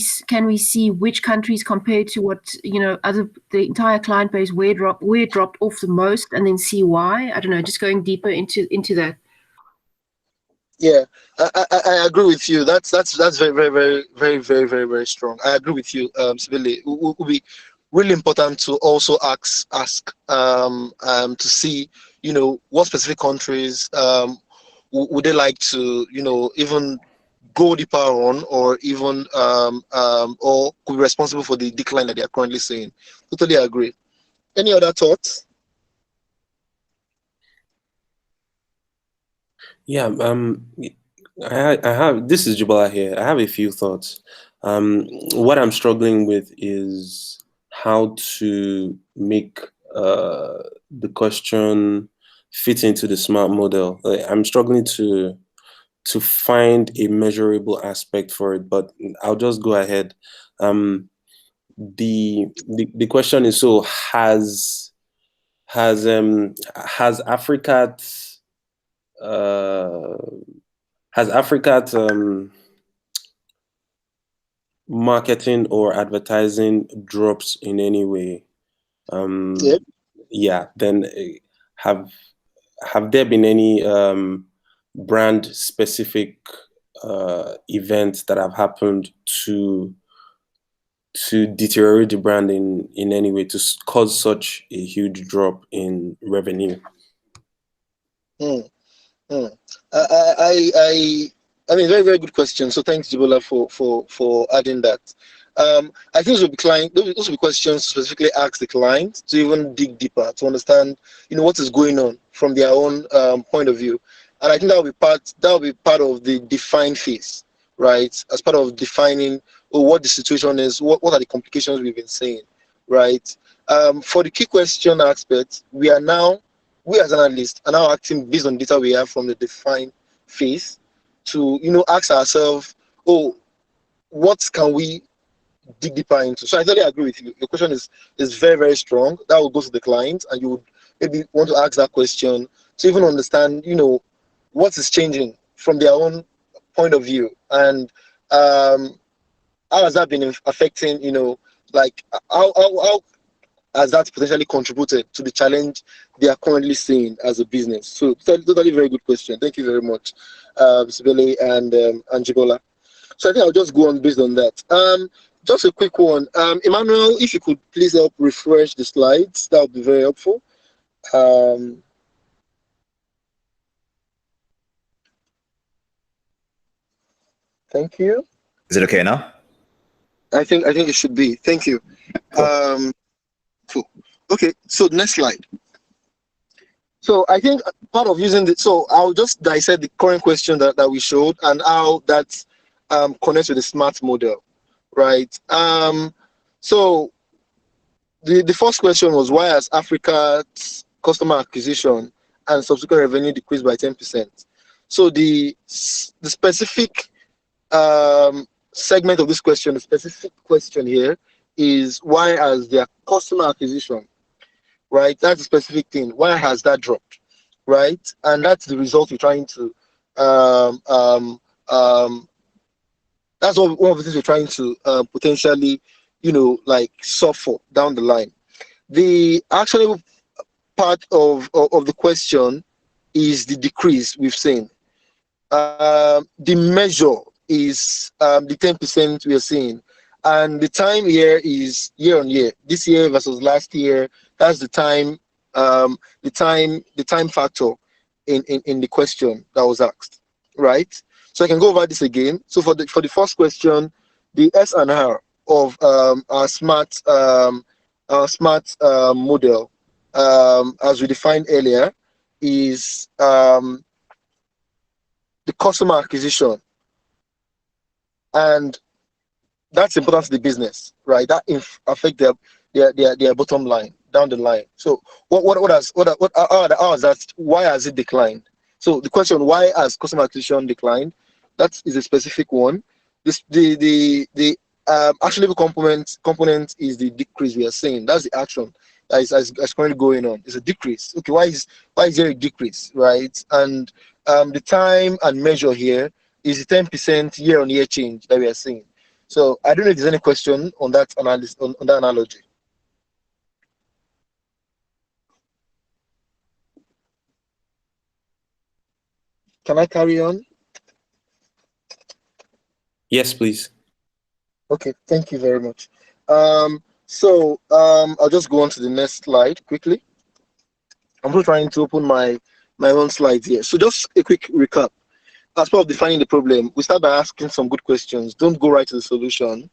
Speaker 6: see which countries compared to what the entire client base where it dropped off the most, and then see why? I don't know. Just going deeper into that.
Speaker 1: Yeah, I agree with you. That's very, very, very, very, very, very, very strong. I agree with you, Sibylle. It will be really important to also ask to see, what specific countries would they like to, even go deeper on, or even or could be responsible for the decline that they are currently seeing. Totally agree. Any other thoughts?
Speaker 5: Yeah, I have, this is Jubala here. I have a few thoughts. What I'm struggling with is how to make the question fit into the SMART model. I'm struggling to find a measurable aspect for it, but I'll just go ahead. The question is, so has Africa marketing or advertising drops in any way?
Speaker 1: Yep.
Speaker 5: Yeah, then have there been any brand specific events that have happened to deteriorate the brand in any way, to cause such a huge drop in revenue?
Speaker 1: I mean, very, very good question. So thanks, Jibola, for adding that. I think those will be questions to specifically ask the client to even dig deeper to understand, what is going on from their own point of view. And I think that will be part of the define phase, right? As part of defining what the situation is, what are the complications we've been saying, right? For the key question aspect, we are now we as analysts are now acting based on data we have from the defined phase to, ask ourselves, oh, what can we dig deeper into? So I totally agree with you. Your question is very, very strong. That will go to the client, and you would maybe want to ask that question to even understand, what is changing from their own point of view, and how has that been affecting, like how has that potentially contributed to the challenge they are currently seeing as a business? So totally very good question. Thank you very much, Sibele and Jibola. So I think I'll just go on based on that. Just a quick one. Emmanuel, if you could please help refresh the slides, that would be very helpful. Thank you.
Speaker 2: Is it okay now?
Speaker 1: I think it should be. Thank you.
Speaker 2: Cool.
Speaker 1: Cool. Okay, so next slide. So I think part of using the, so I'll just dissect the current question that we showed and how that connects with the SMART model, right? So the first question was, why has Africa's customer acquisition and subsequent revenue decreased by 10%? So the specific segment of this question, the specific question here is, why has their customer acquisition, right? That's a specific thing. Why has that dropped, right? And that's the result we're trying to, that's one of the things we're trying to potentially, like solve for down the line. The actual part of the question is the decrease we've seen. The measure is the 10% we are seeing, and the time here is year on year. This year versus last year. That's the time, the time factor in the question that was asked, right? So I can go over this again. So for the first question, the S&R of our smart model, as we defined earlier, is the customer acquisition, and that's important to the business, right? That affect their bottom line down the line. So how has that? Why has it declined? So the question, why has customer acquisition declined? That is a specific one. The actionable component is the decrease we are seeing. That's the action that is currently going on. It's a decrease. Okay, why is there a decrease, right? And the time and measure here is the 10% year-on-year change that we are seeing. So I don't know if there's any question on that analysis, on that analogy. Can I carry on?
Speaker 5: Yes, please.
Speaker 1: Okay, thank you very much. So I'll just go on to the next slide quickly. I'm just trying to open my own slides here. So just a quick recap. As part of defining the problem, we start by asking some good questions. Don't go right to the solution.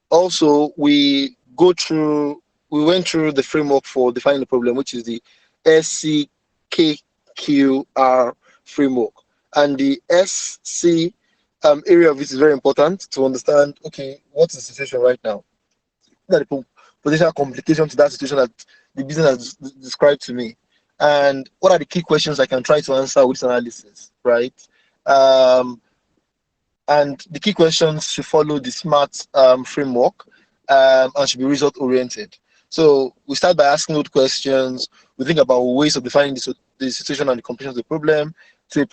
Speaker 1: Also, we went through the framework for defining the problem, which is the SCKQR framework. And the SC area of it is very important to understand, okay, what's the situation right now? What are the potential complications to that situation that the business has described to me? And what are the key questions I can try to answer with this analysis, right? And the key questions should follow the SMART framework and should be result-oriented. So we start by asking good questions. We think about ways of defining the situation and the completion of the problem to a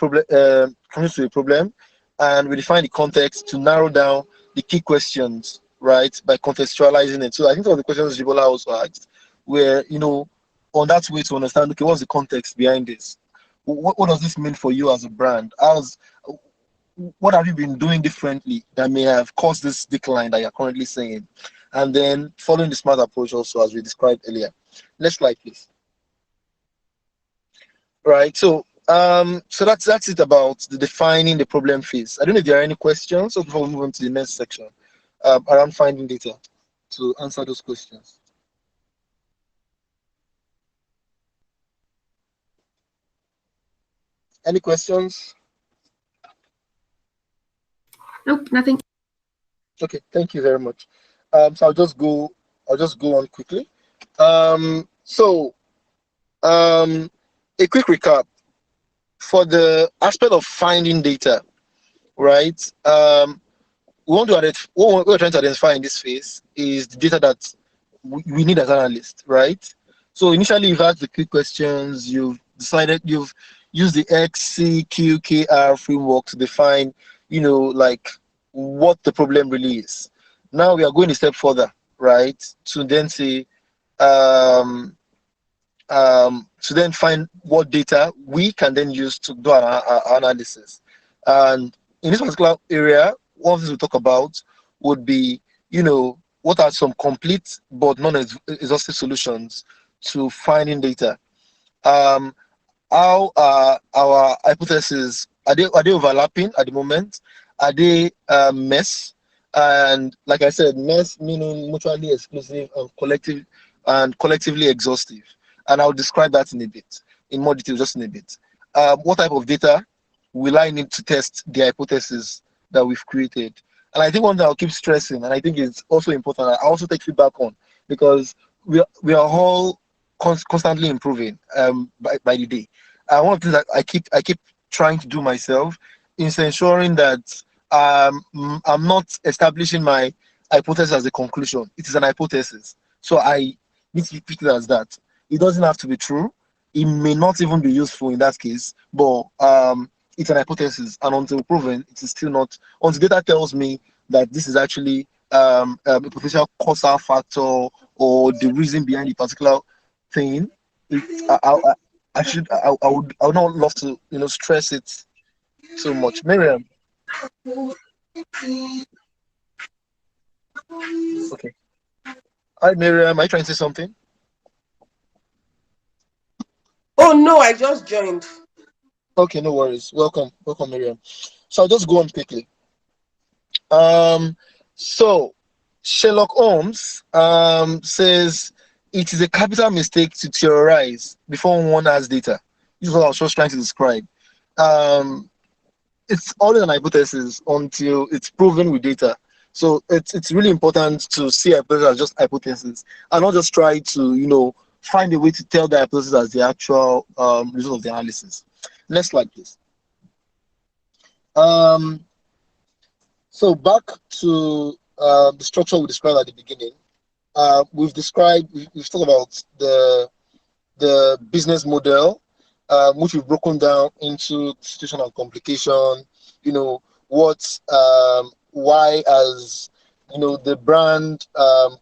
Speaker 1: problem, and we define the context to narrow down the key questions, right, by contextualizing it. So I think some of the questions Jibola also asked were, on that way to understand, okay, what's the context behind this? What does this mean for you as a brand? What have you been doing differently that may have caused this decline that you're currently seeing? And then following the SMART approach also, as we described earlier. Next slide, please. Right, so that's it about the defining the problem phase. I don't know if there are any questions, so before we move on to the next section, around finding data to answer those questions. Any questions?
Speaker 6: Nope, nothing.
Speaker 1: Okay, thank you very much. So I'll just go on quickly. So A quick recap for the aspect of finding data, right? What we're trying to identify in this phase is the data that we need as analysts, right? So initially you've asked the quick questions, you've decided, you've used the XCQKR framework to define, like what the problem really is. Now we are going a step further, right? To then say, to then find what data we can then use to do our analysis. And in this particular area, one of the things we talk about would be, what are some complete but non-exhaustive solutions to finding data? How are our hypotheses? Are they overlapping at the moment? Are they mess? And like I said, mess meaning mutually exclusive and collectively exhaustive. And I'll describe that in more detail, just in a bit. What type of data will I need to test the hypothesis that we've created? And I think one thing I'll keep stressing, and I think it's also important, I also take feedback on, because we are all constantly improving by the day. One of the things that I keep trying to do myself is ensuring that I'm not establishing my hypothesis as a conclusion. It is an hypothesis, so I need to treat it as that. It doesn't have to be true. It may not even be useful in that case, but it's an hypothesis, and until proven, it is still not. Until data tells me that this is actually a potential causal factor or the reason behind the particular thing, I would not love to stress it so much. Miriam, okay. Hi, Miriam. Are you trying to say something?
Speaker 7: Oh no, I just joined.
Speaker 1: Okay, no worries. Welcome, Miriam. So I'll just go on quickly. So Sherlock Holmes says it is a capital mistake to theorize before one has data. This is what I was just trying to describe. It's always an hypothesis until it's proven with data. So it's really important to see hypothesis as just hypothesis and not just try to find a way to tell the hypothesis as the actual result of the analysis. Next slide, please. So back to the structure we described at the beginning. We've talked about the business model, which we've broken down into situation and complication. Why as the brand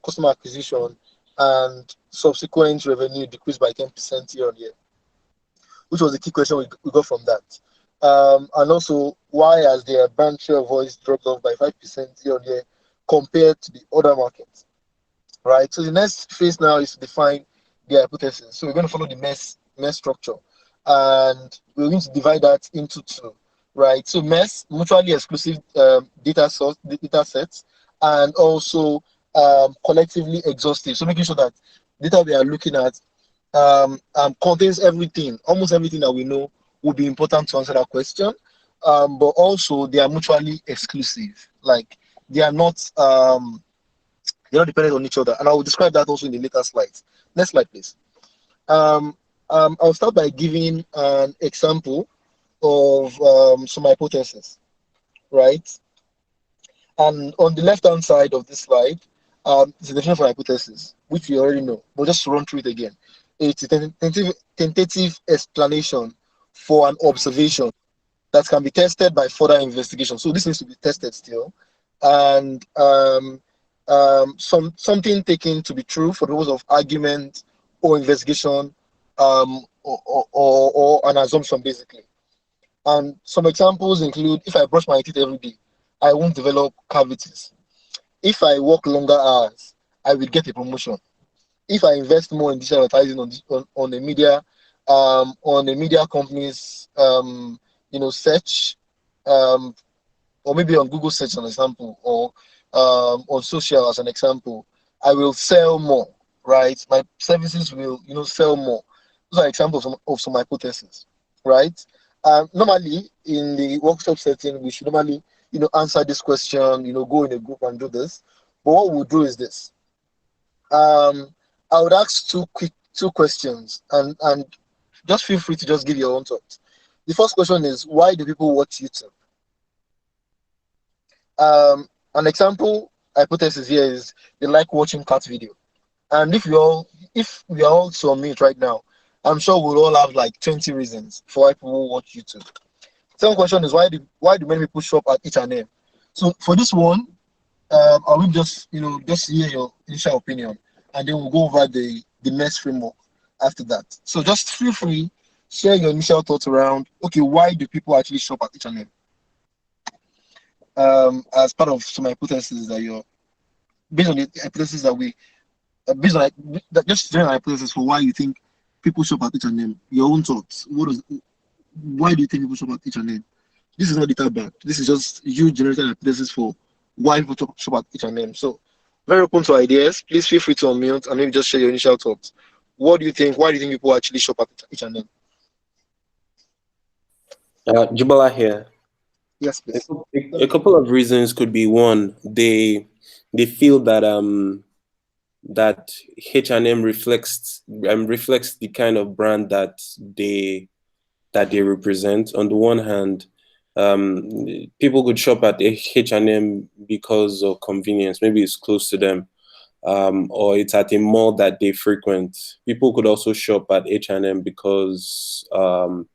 Speaker 1: customer acquisition and subsequent revenue decreased by 10% year on year, which was the key question we got from that. And also, why has their brand share of voice dropped off by 5% year on year compared to the other markets, right? So the next phase now is to define the hypothesis. So we're going to follow the MESS structure, and we're going to divide that into two, right? So MESS, mutually exclusive data sets, and also collectively exhaustive. So making sure that data we are looking at contains almost everything that we know would be important to answer that question, but also they are mutually exclusive. Like they're not dependent on each other, and I will describe that also in the later slides. Next slide, please. I'll start by giving an example of some hypotheses, right? And on the left-hand side of this slide, is the definition for hypothesis, which we already know, but just to run through it again. It's a tentative explanation for an observation that can be tested by further investigation. So this needs to be tested still, and something taken to be true for the purpose of argument or investigation, or an assumption, basically. And some examples include: if I brush my teeth every day, I won't develop cavities. If I work longer hours, I will get a promotion. If I invest more in digital advertising on the media, on the media companies, search, or maybe on Google search as an example, or on social as an example, I will sell more, right? My services will, sell more. Those are examples of some hypotheses, right? Normally in the workshop setting, we should normally, answer this question, go in a group and do this. But what we'll do is this. I would ask two two questions, and just feel free to just give your own thoughts. The first question is, why do people watch YouTube? An example hypothesis here is they like watching cat video. And if we are all to unmute right now, I'm sure we'll all have like 20 reasons for why people watch YouTube. Second question is, why do many people shop at H&M? So for this one, I will just hear your initial opinion, and then we'll go over the MESS framework after that. So just feel free, share your initial thoughts around, okay, why do people actually shop at H&M? As part of some hypotheses that you're based on the hypothesis that we based on that, just general hypothesis for why you think people shop at H&M. Your own thoughts. Why do you think people shop at H&M? This is not data back. This is just you generating hypothesis for why people shop at H&M. So very open to ideas. Please feel free to unmute and maybe just share your initial thoughts. What do you think? Why do you think people actually shop at H&M?
Speaker 5: Jibala here.
Speaker 1: Yes, please.
Speaker 5: A couple of reasons could be, one, they feel that that H&M reflects the kind of brand that they represent. On the one hand, people could shop at H&M because of convenience. Maybe it's close to them, or it's at a mall that they frequent. People could also shop at H&M because of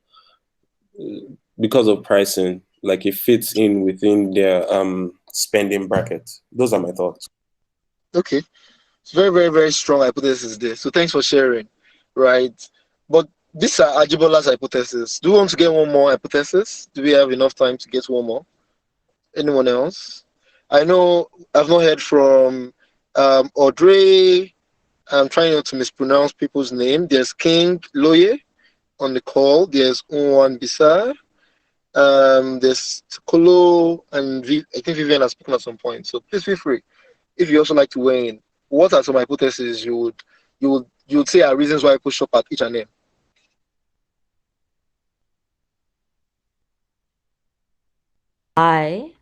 Speaker 5: pricing. Like, it fits in within their spending bracket. Those are my thoughts.
Speaker 1: Okay. It's very, very, very strong hypothesis there. So thanks for sharing. Right. But these are Ajibola's hypothesis. Do you want to get one more hypothesis? Do we have enough time to get one more? Anyone else? I know I've not heard from Audrey. I'm trying not to mispronounce people's name. There's King Loye on the call. There's Unwan Bisa. There's Kolo, and I think Vivian has spoken at some point. So please feel free. If you also like to weigh in, what are some hypotheses you would say are reasons why people shop at H&M?
Speaker 3: I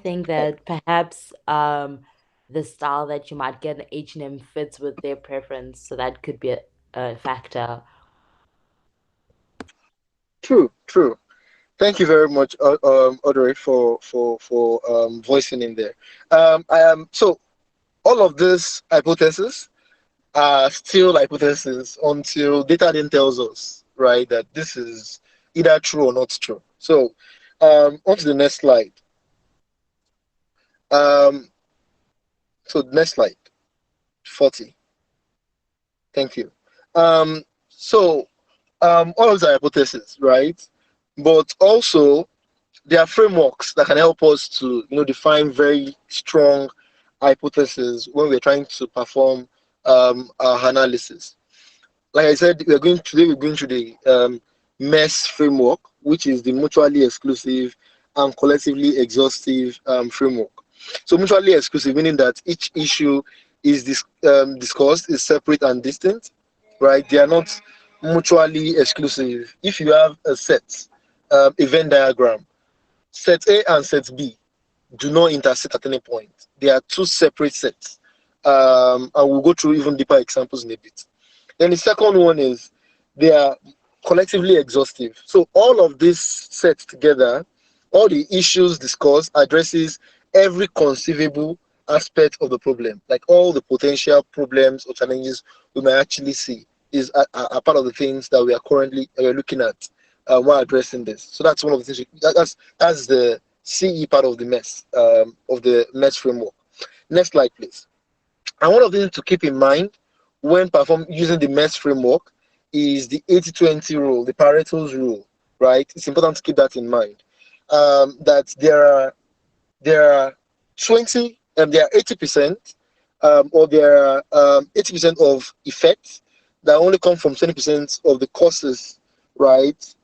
Speaker 3: think that perhaps the style that you might get in H&M fits with their preference, so that could be a factor.
Speaker 1: True. Thank you very much, Audrey, for voicing in there. So all of these hypotheses are still hypotheses until data then tells us, right, that this is either true or not true. So on to the next slide. So next slide, 40. Thank you. So all of the hypotheses, right? But also there are frameworks that can help us to define very strong hypotheses when we're trying to perform our analysis. Like I said, we're going through the MESS framework, which is the mutually exclusive and collectively exhaustive framework. So mutually exclusive, meaning that each issue is discussed, is separate and distinct, right? They are not mutually exclusive. If you have a set, a Venn diagram, set A and set B do not intersect at any point. They are two separate sets. And we'll go through even deeper examples in a bit. Then the second one is they are collectively exhaustive. So all of this set together, all the issues discussed addresses every conceivable aspect of the problem, like all the potential problems or challenges we may actually see is a part of the things that we are currently looking at while addressing this. So that's one of the things. That's the CE part of the MESS framework. Next slide, please. And one of the things to keep in mind when using the MESS framework is the 80-20 rule, the Pareto's rule, right? It's important to keep that in mind. That there are 80%, or there are 80% of effects that only come from 20% of the causes, right?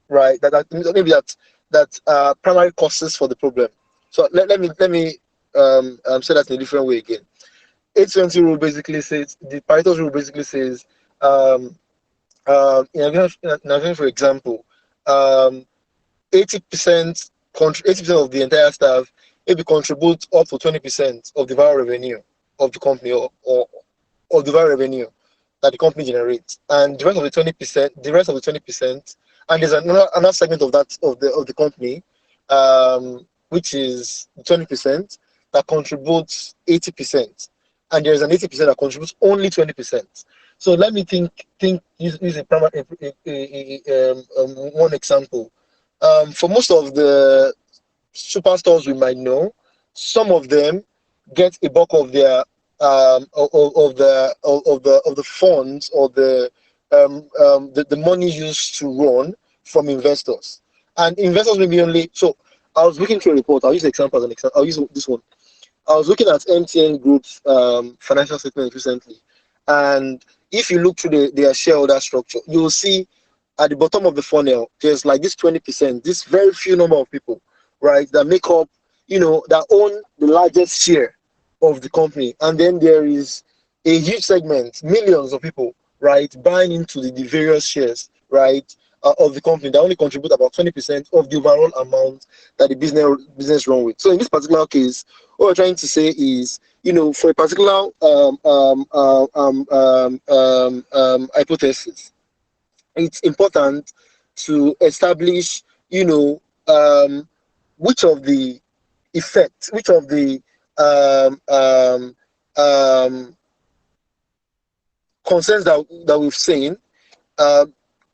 Speaker 1: Right. That primary causes for the problem. So let me say that in a different way again. 80-20 rule basically says, the Pareto's rule basically says, for example, 80% of the entire staff maybe contribute up to 20% of the viral revenue of the company or the viral revenue. that the company generates, and the rest of the 20%, and there's another segment of the company, which is 20% that contributes 80%, and there's an 80% that contributes only 20%. So let me use a primary one example. For most of the superstores we might know, some of them get a bulk of their of the funds or the money used to run from investors, and investors may be only so. I was looking through a report. I'll use the example as an example. I'll use this one. I was looking at MTN Group's financial statement recently, and if you look through their shareholder structure, you will see at the bottom of the funnel there's like this 20%, this very few number of people, right, that make up, that own the largest share of the company, and then there is a huge segment, millions of people, right, buying into the various shares, right, of the company that only contribute about 20% of the overall amount that the business run with. So in this particular case, what we're trying to say is, for a particular hypothesis, it's important to establish, which of the effects, which of the concerns that we've seen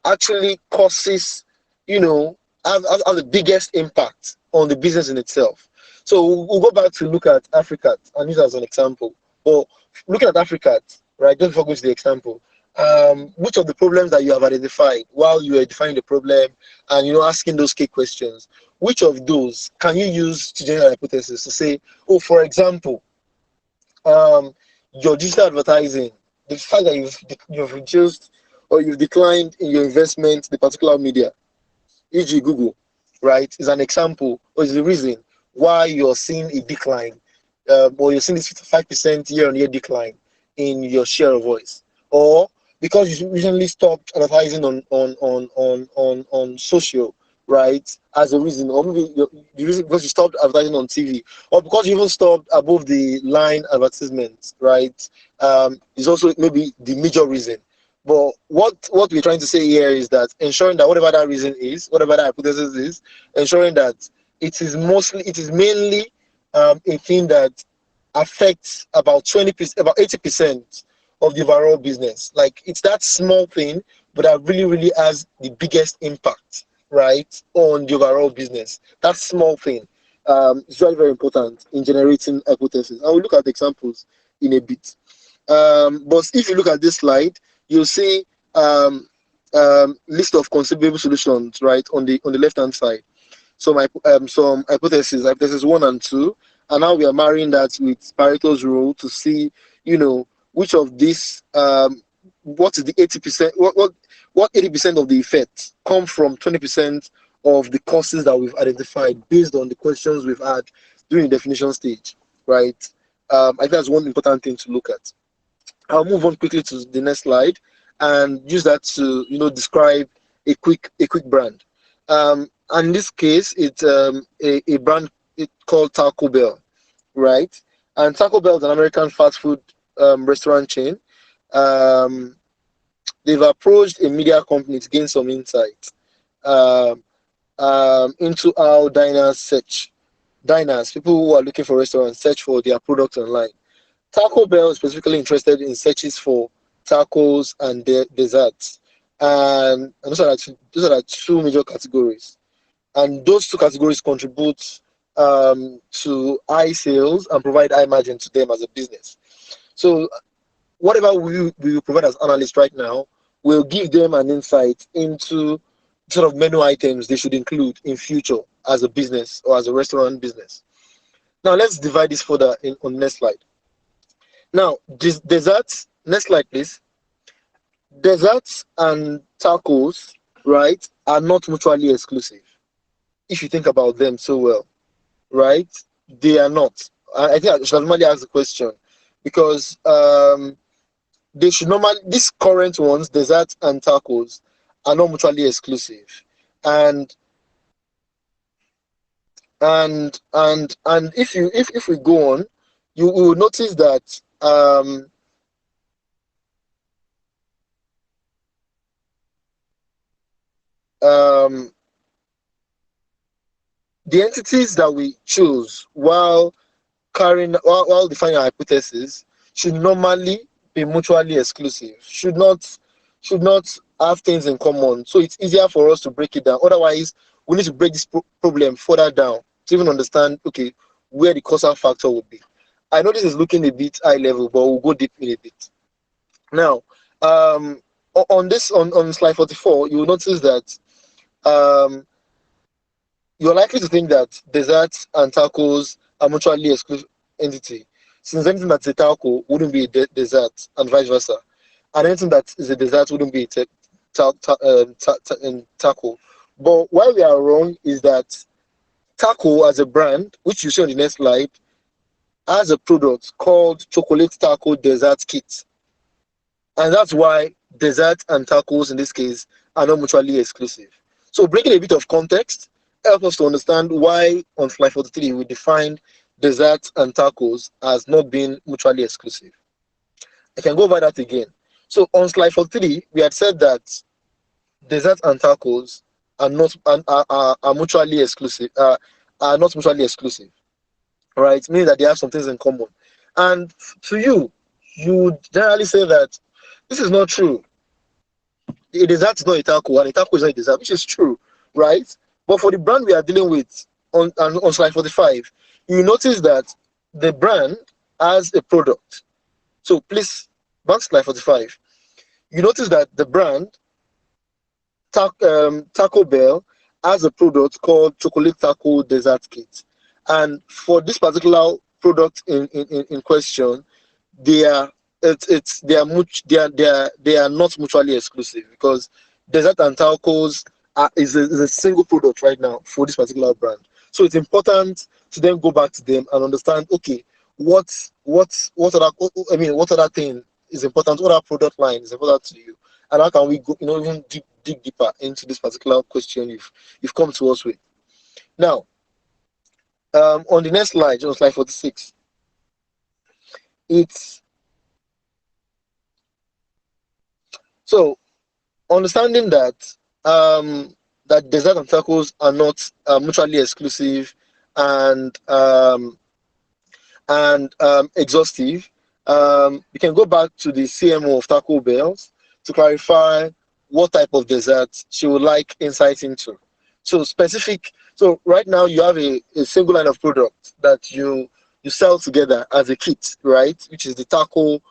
Speaker 1: actually causes, have the biggest impact on the business in itself. So we'll go back to look at Africa and use as an example. Well, looking at Africa, right, just before going to the example, which of the problems that you have identified while you are defining the problem and asking those key questions, which of those can you use to generate a hypothesis to say, oh, for example, your digital advertising, the fact that you've reduced or you've declined in your investment, the particular media, e.g. Google, right, is an example or is the reason why you're seeing a decline, or you're seeing this 55% year-on-year decline in your share of voice, or because you recently stopped advertising on social, right, as a reason, or maybe the reason because you stopped advertising on TV, or because you even stopped above the line advertisements, right, is also maybe the major reason. But what we're trying to say here is that ensuring that whatever that reason is, whatever that hypothesis is, ensuring that it is mainly a thing that affects about 20%, about 80% of the overall business. Like, it's that small thing, but that really, really has the biggest impact, right, on the overall business. That small thing is very, very important in generating hypotheses. I will look at examples in a bit. But if you look at this slide, you'll see list of conceivable solutions, right, on the left-hand side. So some hypothesis 1 and 2, and now we are marrying that with Pareto's rule to see, which of these, what is the 80%, what 80% of the effects come from 20% of the causes that we've identified based on the questions we've had during the definition stage, right? I think that's one important thing to look at. I'll move on quickly to the next slide and use that to, describe a quick brand. And in this case, it's a brand called Taco Bell, right? And Taco Bell is an American fast food restaurant chain. They've approached a media company to gain some insight into how diners, people who are looking for restaurants, search for their products online. Taco Bell is specifically interested in searches for tacos and desserts, and those are two major categories. And those two categories contribute to high sales and provide high margin to them as a business. So whatever we will provide as analysts right now will give them an insight into sort of menu items they should include in future as a business or as a restaurant business. Now let's divide this further on the next slide. Now, desserts, next slide please. Desserts and tacos, right, are not mutually exclusive. If you think about them so well, right? They are not. I think I should normally ask the question because they should normally, these current ones, desserts and tacos, are not mutually exclusive. And if we go on, you will notice that um, the entities that we choose while while defining our hypothesis should normally be mutually exclusive. Should not have things in common. So it's easier for us to break it down. Otherwise, we need to break this problem further down to even understand, okay, where the causal factor would be. I know this is looking a bit high level, but we'll go deep in a bit. Now, on slide 44, you will notice that um, you're likely to think that desserts and tacos are mutually exclusive entity, since anything that's a taco wouldn't be a dessert, and vice versa, and anything that is a dessert wouldn't be a taco. But why we are wrong is that taco as a brand, which you see on the next slide, has a product called chocolate taco dessert kit, and that's why dessert and tacos in this case are not mutually exclusive. So bringing a bit of context help us to understand why on slide 43 we defined desserts and tacos as not being mutually exclusive. I can go over that again. So on slide 43, we had said that desserts and tacos are not are mutually exclusive, are not mutually exclusive, right? Meaning that they have some things in common. And to you, you would generally say that this is not true. A dessert is not a taco, and a taco is not a dessert, which is true, right? But for the brand we are dealing with on slide 45, you notice that the brand has a product. So please, back to slide 45. You notice that the brand Taco Bell has a product called Chocolate Taco Dessert Kit. And for this particular product in question, they are they are not mutually exclusive, because dessert and tacos is a single product right now for this particular brand. So it's important to then go back to them and understand, okay, what other thing is important, what other product line is important to you, and how can we go, even dig deeper into this particular question you've come to us with. Now, on the next slide, on slide 46, it's so understanding that that dessert and tacos are not mutually exclusive and exhaustive. We can go back to the CMO of Taco Bells to clarify what type of dessert she would like insight into. So right now you have a single line of product that you sell together as a kit, right? Which is the taco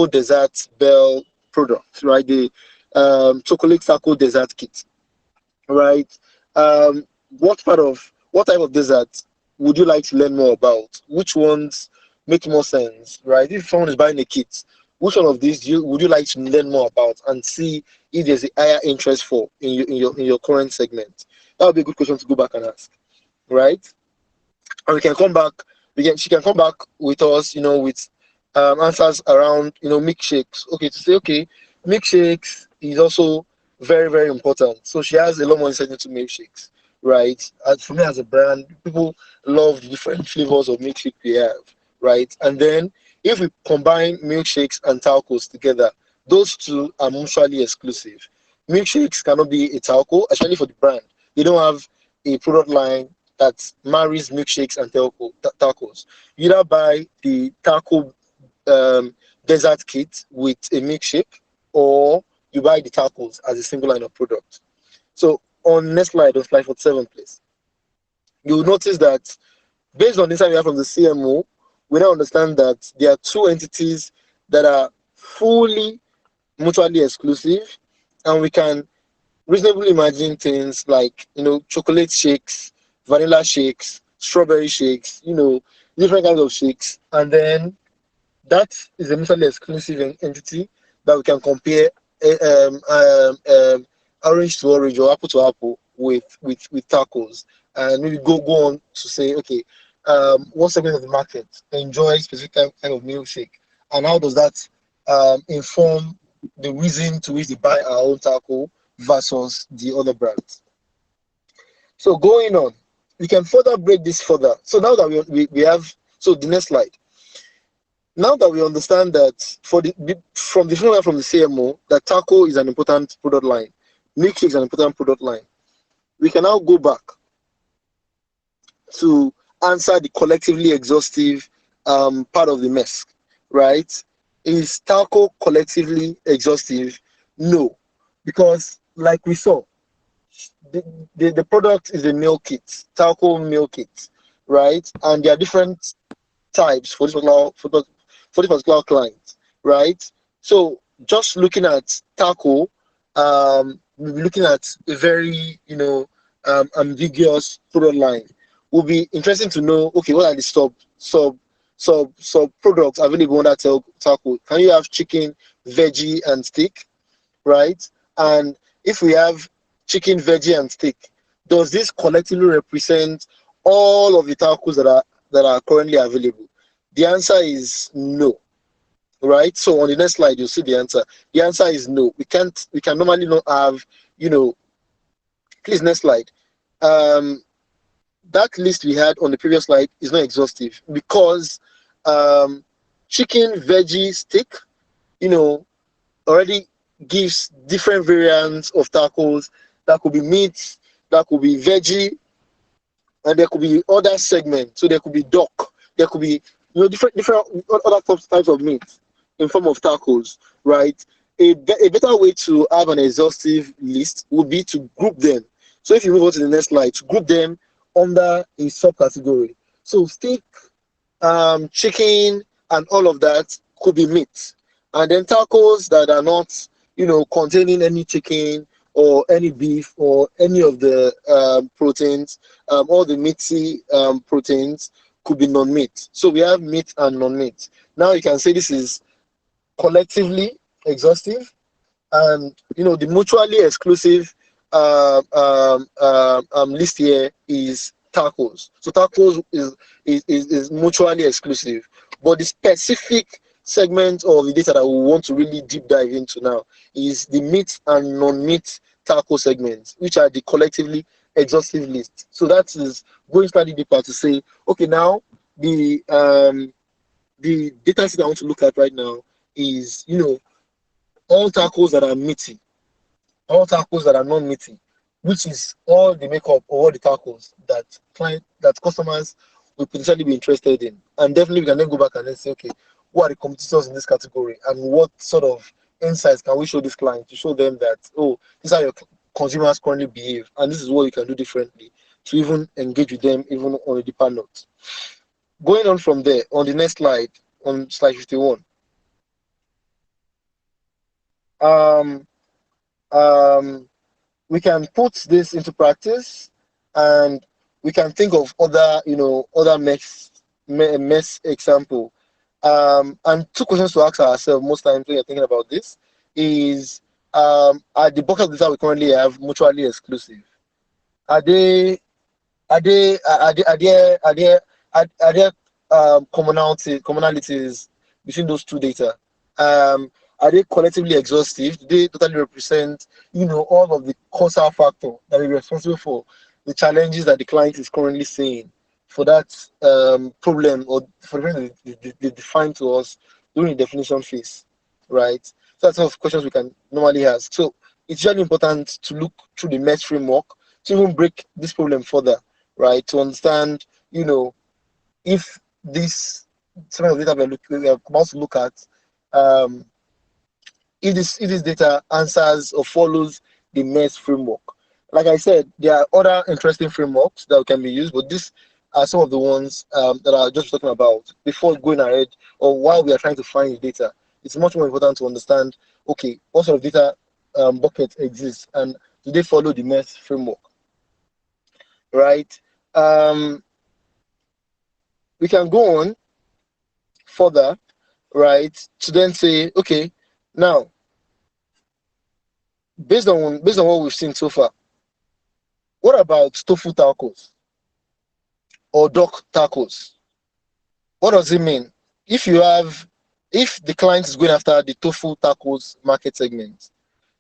Speaker 1: dessert bell product, right? The chocolate taco dessert kit, right? What type of dessert would you like to learn more about? Which ones make more sense, right? If someone is buying a kit, which one of these would you like to learn more about and see if there's a higher interest for in your current segment? That would be a good question to go back and ask, right? And we can come back. She can come back with us, with answers around, milkshakes. Okay, to say, okay, milkshakes is also very, very important. So she has a lot more insight into milkshakes, right? As for me as a brand, people love the different flavors of milkshake we have, right? And then if we combine milkshakes and tacos together, those two are mutually exclusive. Milkshakes cannot be a taco, especially for the brand. They don't have a product line that marries milkshakes and tacos. You either buy the taco dessert kit with a milkshake, or you buy the tacos as a single line of product. So on next slide, on slide 47, please, you'll notice that based on the insight we have from the CMO, we now understand that there are two entities that are fully mutually exclusive, and we can reasonably imagine things like, chocolate shakes, vanilla shakes, strawberry shakes, different kinds of shakes. And then that is a mutually exclusive entity that we can compare orange to orange or apple to apple with tacos. And maybe go on to say, okay, what segment of the market enjoys specific kind of milkshake, and how does that inform the reason to which they buy our own taco versus the other brands. So going on, we can further break this further. So now that we have, so the next slide. Now that we understand that from the CMO, that taco is an important product line, milkshake is an important product line. We can now go back to answer the collectively exhaustive part of the mess, right? Is talco collectively exhaustive? No, because like we saw, the product is a meal kit, talco meal kit, right? And there are different types for this particular client, right? So just looking at talco, we'll be looking at a very ambiguous product line. Will be interesting to know, okay, what are the sub products available under taco? Can you have chicken, veggie, and steak, right? And if we have chicken, veggie, and steak, does this collectively represent all of the tacos that are currently available? The answer is no, right? So on the next slide, you'll see the answer. The answer is no. We can normally not have, please, next slide. That list we had on the previous slide is not exhaustive because chicken, veggie, steak, already gives different variants of tacos. That could be meat, that could be veggie, and there could be other segments. So there could be duck, there could be different other types of meat in form of tacos, right? A better way to have an exhaustive list would be to group them. So if you move on to the next slide, to group them under a subcategory. So steak, chicken, and all of that could be meat. And then tacos that are not, containing any chicken or any beef or any of the proteins, all the meaty proteins could be non-meat. So we have meat and non-meat. Now you can say this is collectively exhaustive, and the mutually exclusive list here is tacos. So tacos is mutually exclusive, but the specific segment of the data that we want to really deep dive into now is the meat and non-meat taco segments, which are the collectively exhaustive list. So that is going slightly deeper to say, okay, now the data set I want to look at right now is all tacos that are meaty, all tacos that are non-meaty, which is all the makeup of all the tacos that customers will potentially be interested in. And definitely we can then go back and then say, okay, who are the competitors in this category and what sort of insights can we show this client to show them that, oh, this is how your consumers currently behave and this is what you can do differently to even engage with them even on a deeper note. Going on from there, on the next slide, on slide 51, we can put this into practice and we can think of other mess example. And two questions to ask ourselves most times when you're thinking about this is, are the bucket of data we currently have mutually exclusive? Are there commonalities between those two data? Are they collectively exhaustive? Do they totally represent, all of the causal factor that is responsible for the challenges that the client is currently seeing for that problem or for the reason they define to us during the definition phase, right? So that's sort of questions we can normally ask. So it's really important to look through the MESH framework to even break this problem further, right? To understand, if this set of data we are about to look at, if this data answers or follows the MESH framework. Like I said, there are other interesting frameworks that can be used, but these are some of the ones that I just talking about before going ahead or while we are trying to find the data. It's much more important to understand, okay, what sort of data buckets exist and do they follow the MESH framework, right? We can go on further, right, to then say, okay, now, based on what we've seen so far, what about tofu tacos or duck tacos? What does it mean? If the client is going after the tofu tacos market segment,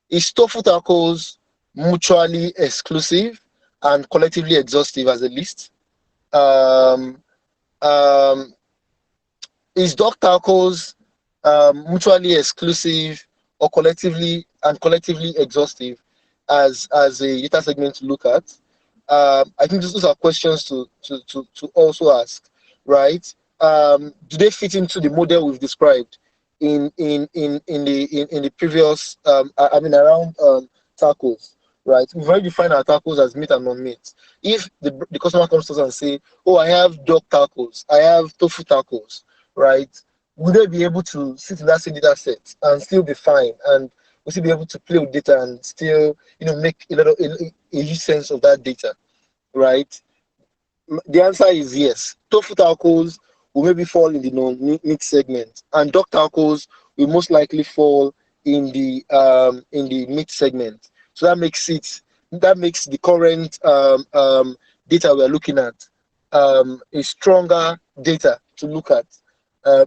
Speaker 1: is tofu tacos mutually exclusive and collectively exhaustive as a list? Is duck tacos mutually exclusive or collectively exhaustive? as a data segment to look at. I think those are questions to also ask, right? Do they fit into the model we've described in the previous I mean around tacos, right? We've already defined our tacos as meat and non-meat. If the customer comes to us and say, oh, I have dog tacos, I have tofu tacos, right? Would they be able to sit in that same data set and still be fine, and we'll still be able to play with data and still, make a huge sense of that data, right? The answer is yes. Tofu tacos will maybe fall in the non-meat segment, and dog tacos will most likely fall in the meat segment. So that makes the current data we're looking at a stronger data to look at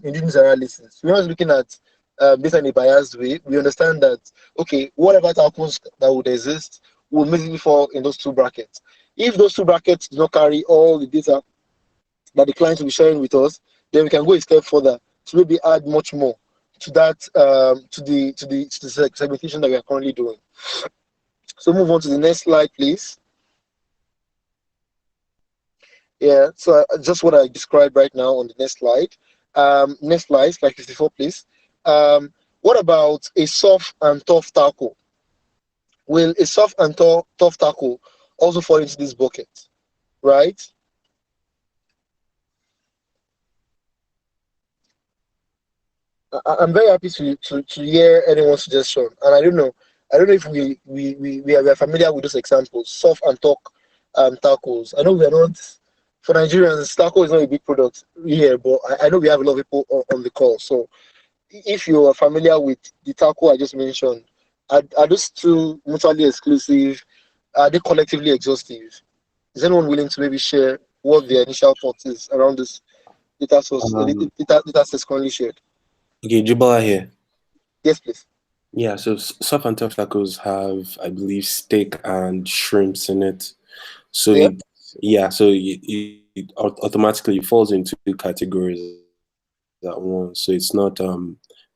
Speaker 1: in this analysis. We're not looking at data in a biased way. We understand that, okay, whatever tacos that would exist will basically fall in those two brackets. If those two brackets do not carry all the data that the client will be sharing with us, then we can go a step further to maybe add much more to that to the segmentation that we are currently doing. So move on to the next slide, please. Yeah, so just what I described right now on the next slide. Next slide, slide 54, please. What about a soft and tough tackle? Will a soft and tough tackle also fall into this bucket, right? I'm very happy to hear anyone's suggestion, and I don't know if we are familiar with those examples, soft and tacos. I know we are not, for Nigerians, taco is not a big product here, but I know we have a lot of people on the call. So if you are familiar with the taco I just mentioned, are those two mutually exclusive? Are they collectively exhaustive? Is anyone willing to maybe share what their initial thoughts is around this data source, data sets currently shared?
Speaker 5: Okay, Jibala here.
Speaker 1: Yes, please.
Speaker 5: Yeah, so soft and tough tacos have, I believe, steak and shrimps in it. So it automatically falls into categories at once. So it's not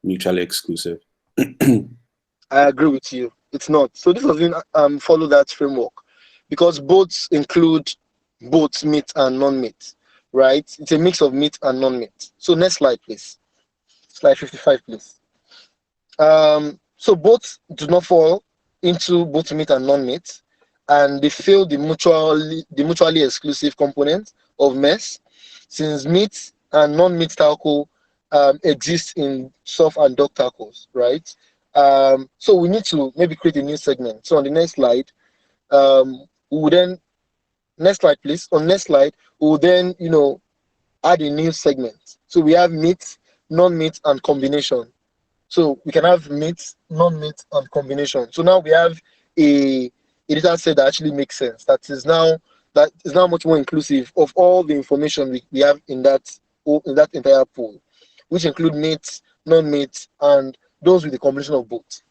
Speaker 5: mutually exclusive.
Speaker 1: I agree with you. It's not. So this doesn't follow that framework because both include both meat and non-meat, right? It's a mix of meat and non-meat. So next slide, please. Slide 55, please. So both do not fall into both meat and non-meat, and they fill the mutually exclusive component of mess, since meat and non-meat taco exist in soft and dog tacos, right? So we need to maybe create a new segment. So on the next slide, we will then next slide, please. On next slide, we will then add a new segment. So we have meat, non-meat, and combination. So we can have meat, non-meat, and combination. So now we have a data set that actually makes sense. That is now much more inclusive of all the information we have in that entire pool, which include meat, non-meat, and those with the combination of both.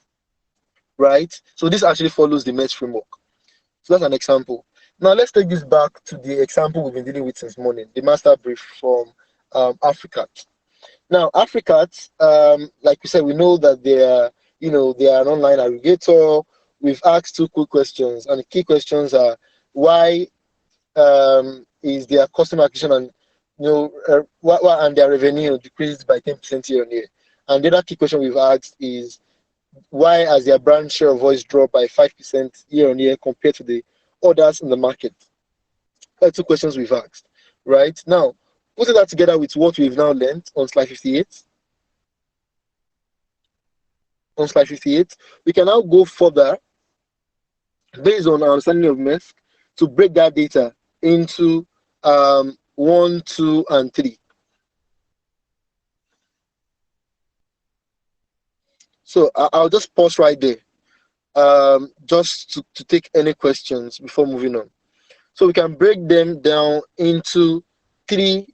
Speaker 1: Right? So this actually follows the mesh framework. So that's an example. Now let's take this back to the example we've been dealing with since morning, the master brief from Africa. Now, Africat, like we said, we know that they are an online aggregator. We've asked two quick questions, and the key questions are why is their customer acquisition and and their revenue decreased by 10% year on year. And the other key question we've asked is why has their brand share of voice dropped by 5% year on year compared to the others in the market? That's two questions we've asked, right? Now, putting that together with what we've now learned on slide 58. On slide 58, we can now go further based on our understanding of MESC to break that data into 1, 2, and 3. So I'll just pause right there just to take any questions before moving on. So we can break them down into three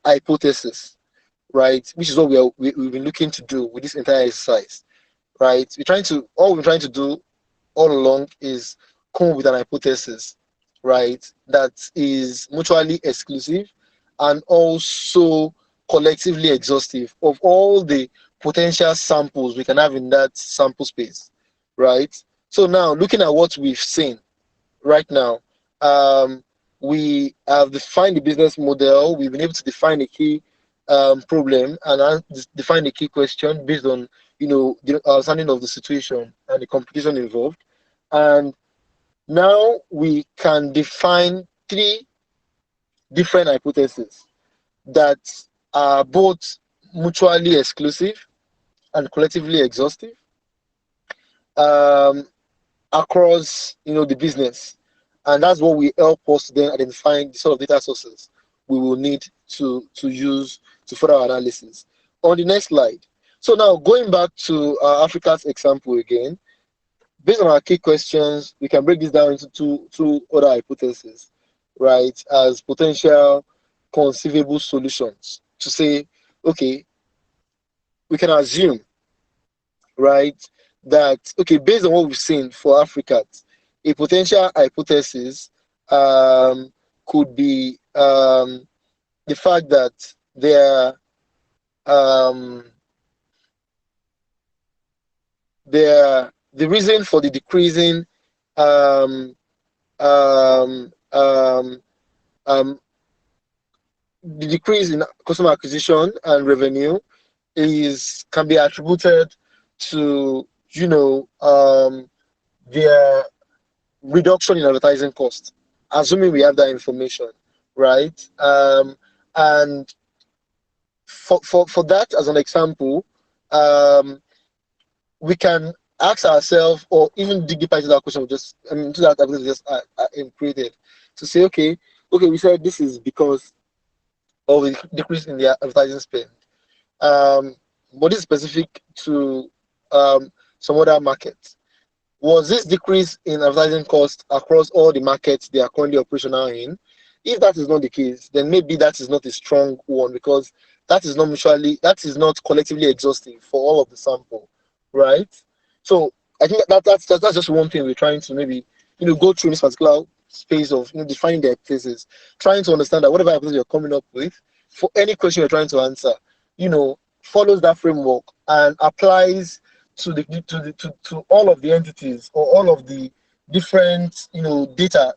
Speaker 1: hypotheses, right? Which is what we've been looking to do with this entire exercise, right? All we're trying to do all along is come up with an hypothesis, right? That is mutually exclusive and also collectively exhaustive of all the potential samples we can have in that sample space, right? So now looking at what we've seen right now, we have defined the business model. We've been able to define a key problem and define a key question based on the understanding of the situation and the complication involved. And now we can define 3 different hypotheses that are both mutually exclusive and collectively exhaustive across the business. And that's what will help us then identify the sort of data sources we will need to use to further our analysis. On the next slide. So now going back to Africa's example again, based on our key questions, we can break this down into two other hypotheses, right, as potential conceivable solutions to say, okay, we can assume, right, that, okay, based on what we've seen for Africa, a potential hypothesis could be the fact that the reason for the decreasing the decrease in customer acquisition and revenue can be attributed to their reduction in advertising costs, assuming we have that information, right? And for that as an example, we can ask ourselves, or even dig deeper into that question, into that I just created, to say, okay, we said this is because of the decrease in the advertising spend. But this is specific to some other markets. Was this decrease in advertising costs across all the markets they are currently operational in? If that is not the case, then maybe that is not a strong one, because that is not collectively exhaustive for all of the sample, right? So I think that's just one thing we're trying to maybe go through in this particular space of defining the hypothesis, trying to understand that whatever hypothesis you're coming up with for any question you're trying to answer, follows that framework and applies to all of the entities or all of the different data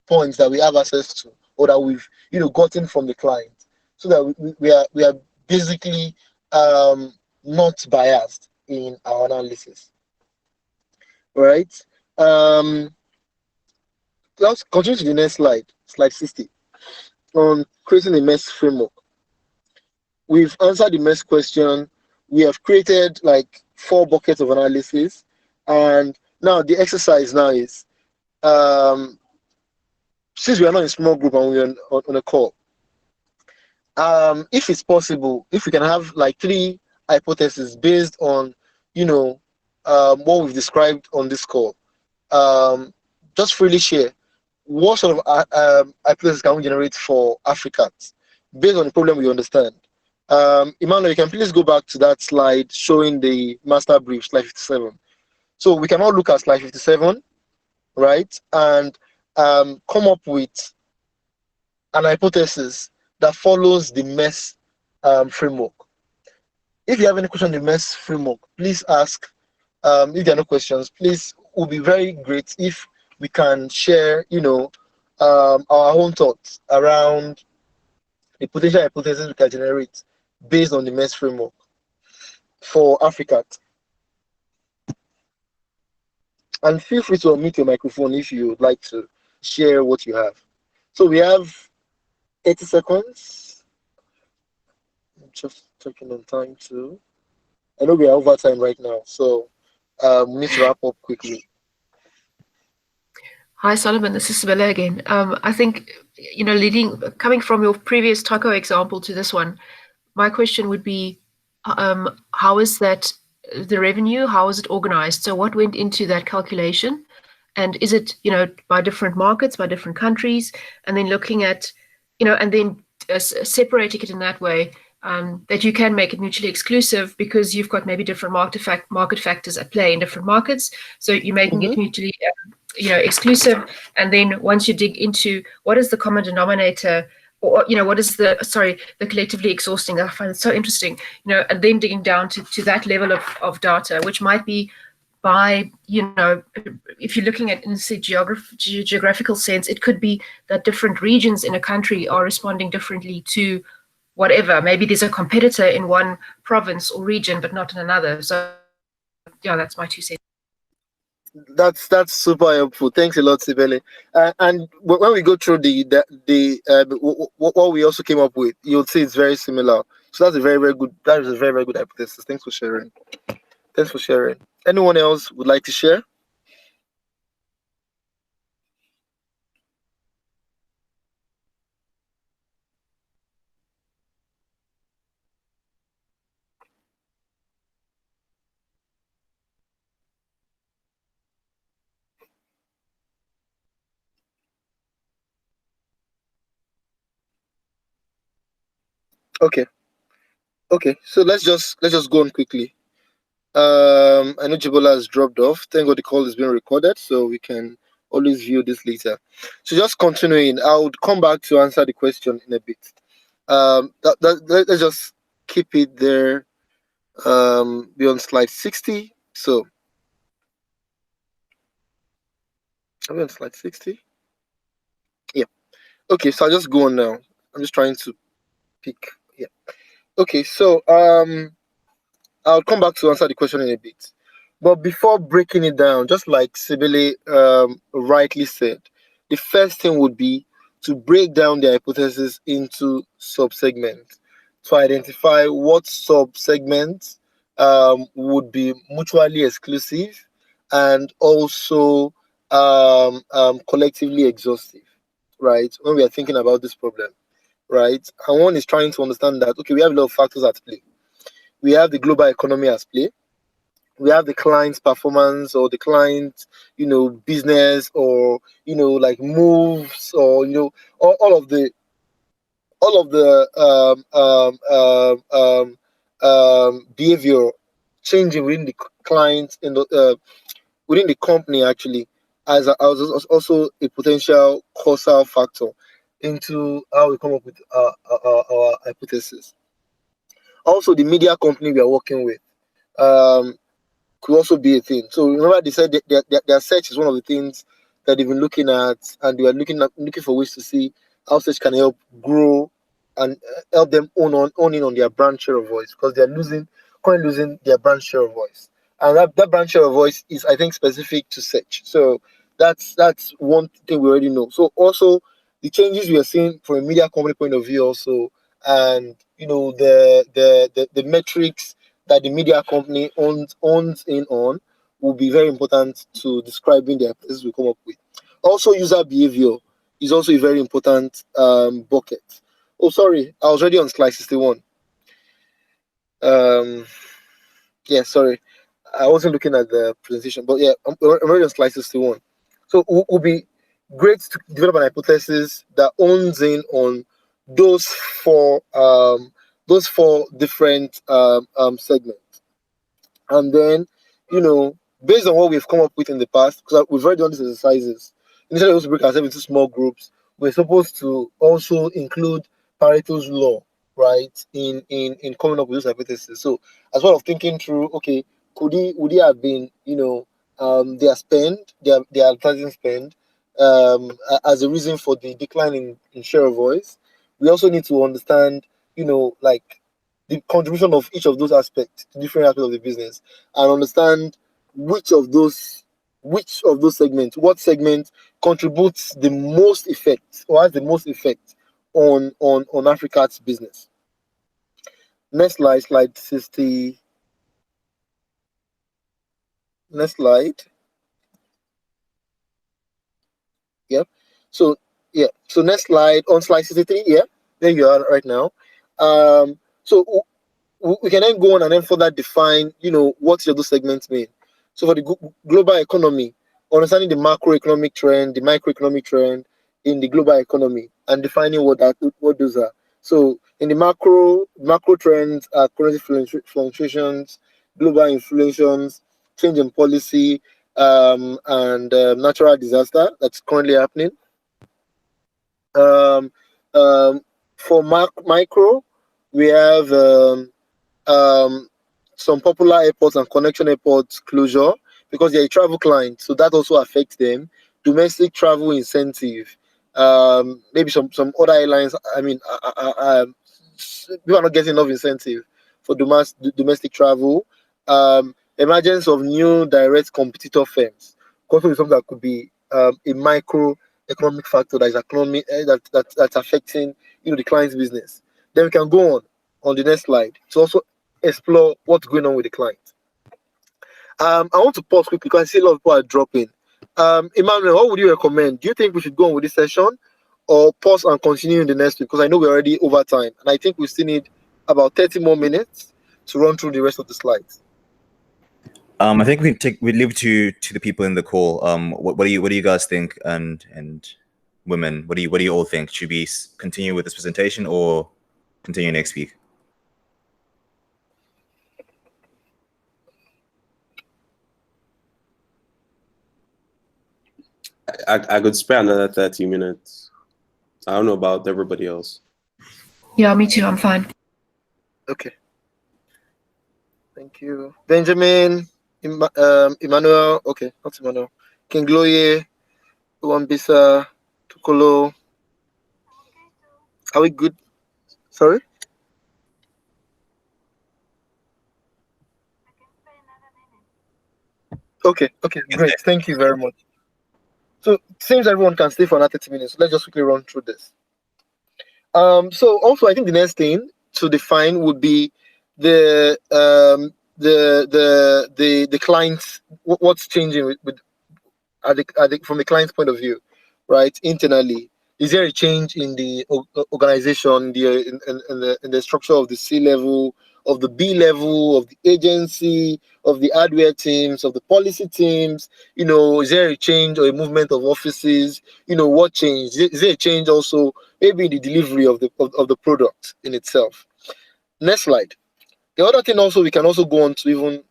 Speaker 1: points that we have access to or that we've gotten from the client, so that we are basically not biased in our analysis, right? Let's continue to the next slide 60, on creating a MESS framework. We've answered the MESS question. We have created like 4 buckets of analysis, and now the exercise now is, since we are not in a small group and we're on a call, if it's possible, if we can have like 3 hypotheses based on what we've described on this call, just freely share what sort of hypothesis can we generate for Africa based on the problem we understand. Emmanuel, you can please go back to that slide showing the master brief, slide 57. So we can all look at slide 57, right, and come up with an hypothesis that follows the MESS framework. If you have any question on the MESS framework, please ask. If there are no questions, please, it would be very great if we can share, our own thoughts around the potential hypothesis we can generate based on the MESS framework for Africa. And feel free to unmute your microphone if you would like to share what you have. So we have 80 seconds. I'm just checking on time too. I know we are over time right now, so we need to wrap up quickly.
Speaker 6: Hi, Solomon. This is Sibylla again. I think, coming from your previous taco example to this one, my question would be, how is that the revenue? How is it organized? So what went into that calculation? And is it, by different markets, by different countries? And then looking at, and then separating it in that way, that you can make it mutually exclusive because you've got maybe different market factors at play in different markets. So you're making it mutually exclusive. And then once you dig into what is the common denominator, or what is the collectively exhausting, I find it so interesting, and then digging down to that level of data, which might be by, if you're looking at in the geographical sense, it could be that different regions in a country are responding differently to whatever. Maybe there's a competitor in one province or region, but not in another. So yeah, that's my 2 cents.
Speaker 1: That's super helpful. Thanks a lot, Sibele. And when we go through what we also came up with, you'll see it's very similar. So that's a very very good. That is a very very good hypothesis. Thanks for sharing. Thanks for sharing. Anyone else would like to share? Okay. Okay. So let's just go on quickly. I know Jibola has dropped off. Thank God the call is being recorded, so we can always view this later. So just continuing, I would come back to answer the question in a bit. Let's just keep it there. Be on slide 60. So are we on slide 60? Yeah. Okay, so I'll just go on now. I'm just trying to pick. Yeah. Okay, so I'll come back to answer the question in a bit. But before breaking it down, just like Sibele rightly said, the first thing would be to break down the hypothesis into subsegments to identify what subsegments would be mutually exclusive and also collectively exhaustive, right? When we are thinking about this problem, right? And one is trying to understand that, okay, we have a lot of factors at play. We have the global economy at play. We have the client's performance or the client, business or, like moves or, all of the behavior changing within the client in the within the company actually as also a potential causal factor into how we come up with our hypothesis. Also, the media company we are working with could also be a thing. So remember, they said that their search is one of the things that they've been looking at, and they are looking for ways to see how search can help grow and help them own in on their brand share of voice, because they are currently losing their brand share of voice, and that brand share of voice is, I think, specific to search. So that's one thing we already know. So also the changes we are seeing from a media company point of view also, and the metrics that the media company owns in on will be very important to describing the hypothesis we come up with. Also, user behavior is also a very important bucket. Oh, sorry, I was already on slide 61. Yeah, sorry, I wasn't looking at the presentation, but yeah, I'm already on slide 61. So it would be great to develop an hypothesis that owns in on those four different segments. And then, based on what we've come up with in the past, because we've already done these exercises, instead of us break ourselves into small groups, we're supposed to also include Pareto's law, right, in coming up with those hypotheses. So, as well of thinking through, okay, would it have been, their spend, their advertising spend, as a reason for the decline in share of voice? We also need to understand, like the contribution of each of those aspects to different aspects of the business, and understand which of those segments, what segment contributes the most effect or has the most effect on Africa's business. Next slide 60. Next slide. Yep. So next slide, on slide 63. Yeah, there you are right now. So we can then go on and then further define, what those segments mean. So for the global economy, understanding the macroeconomic trend, the microeconomic trend in the global economy, and defining what those are. So in the macro trends are currency fluctuations, global inflations, change in policy, and natural disaster that's currently happening. Um, for micro, we have some popular airports and connection airports closure, because they're a travel client, so that also affects them. Domestic travel incentive, maybe some other airlines. I mean, we are not getting enough incentive for domestic travel. Emergence of new direct competitor firms. Also, something that could be a micro economic factor that is that's affecting the client's business. Then we can go on the next slide to also explore what's going on with the client. I want to pause quickly because I see a lot of people are dropping. Emmanuel, what would you recommend? Do you think we should go on with this session or pause and continue in the next week? Because I know we're already over time, and I think we still need about 30 more minutes to run through the rest of the slides.
Speaker 2: I think we leave to the people in the call. What do you guys think? And women, what do you all think? Should we continue with this presentation or continue next week?
Speaker 5: I could spare another 30 minutes. I don't know about everybody else.
Speaker 6: Yeah, me too. I'm fine.
Speaker 1: Okay. Thank you. Benjamin, Emmanuel, okay, not Emmanuel. King Gloye, Wambisa, Tukolo. Are we good? Sorry? Okay, great. Thank you very much. So it seems everyone can stay for another 30 minutes. Let's just quickly run through this. So also I think the next thing to define would be the clients, what's changing from the client's point of view, right? Internally, is there a change in the organization, in the structure of the C level, of the B level, of the agency, of the hardware teams, of the policy teams? Is there a change or a movement of offices? What changed? Is there a change also maybe in the delivery of the product in itself? Next slide. The other thing also we can also go on to even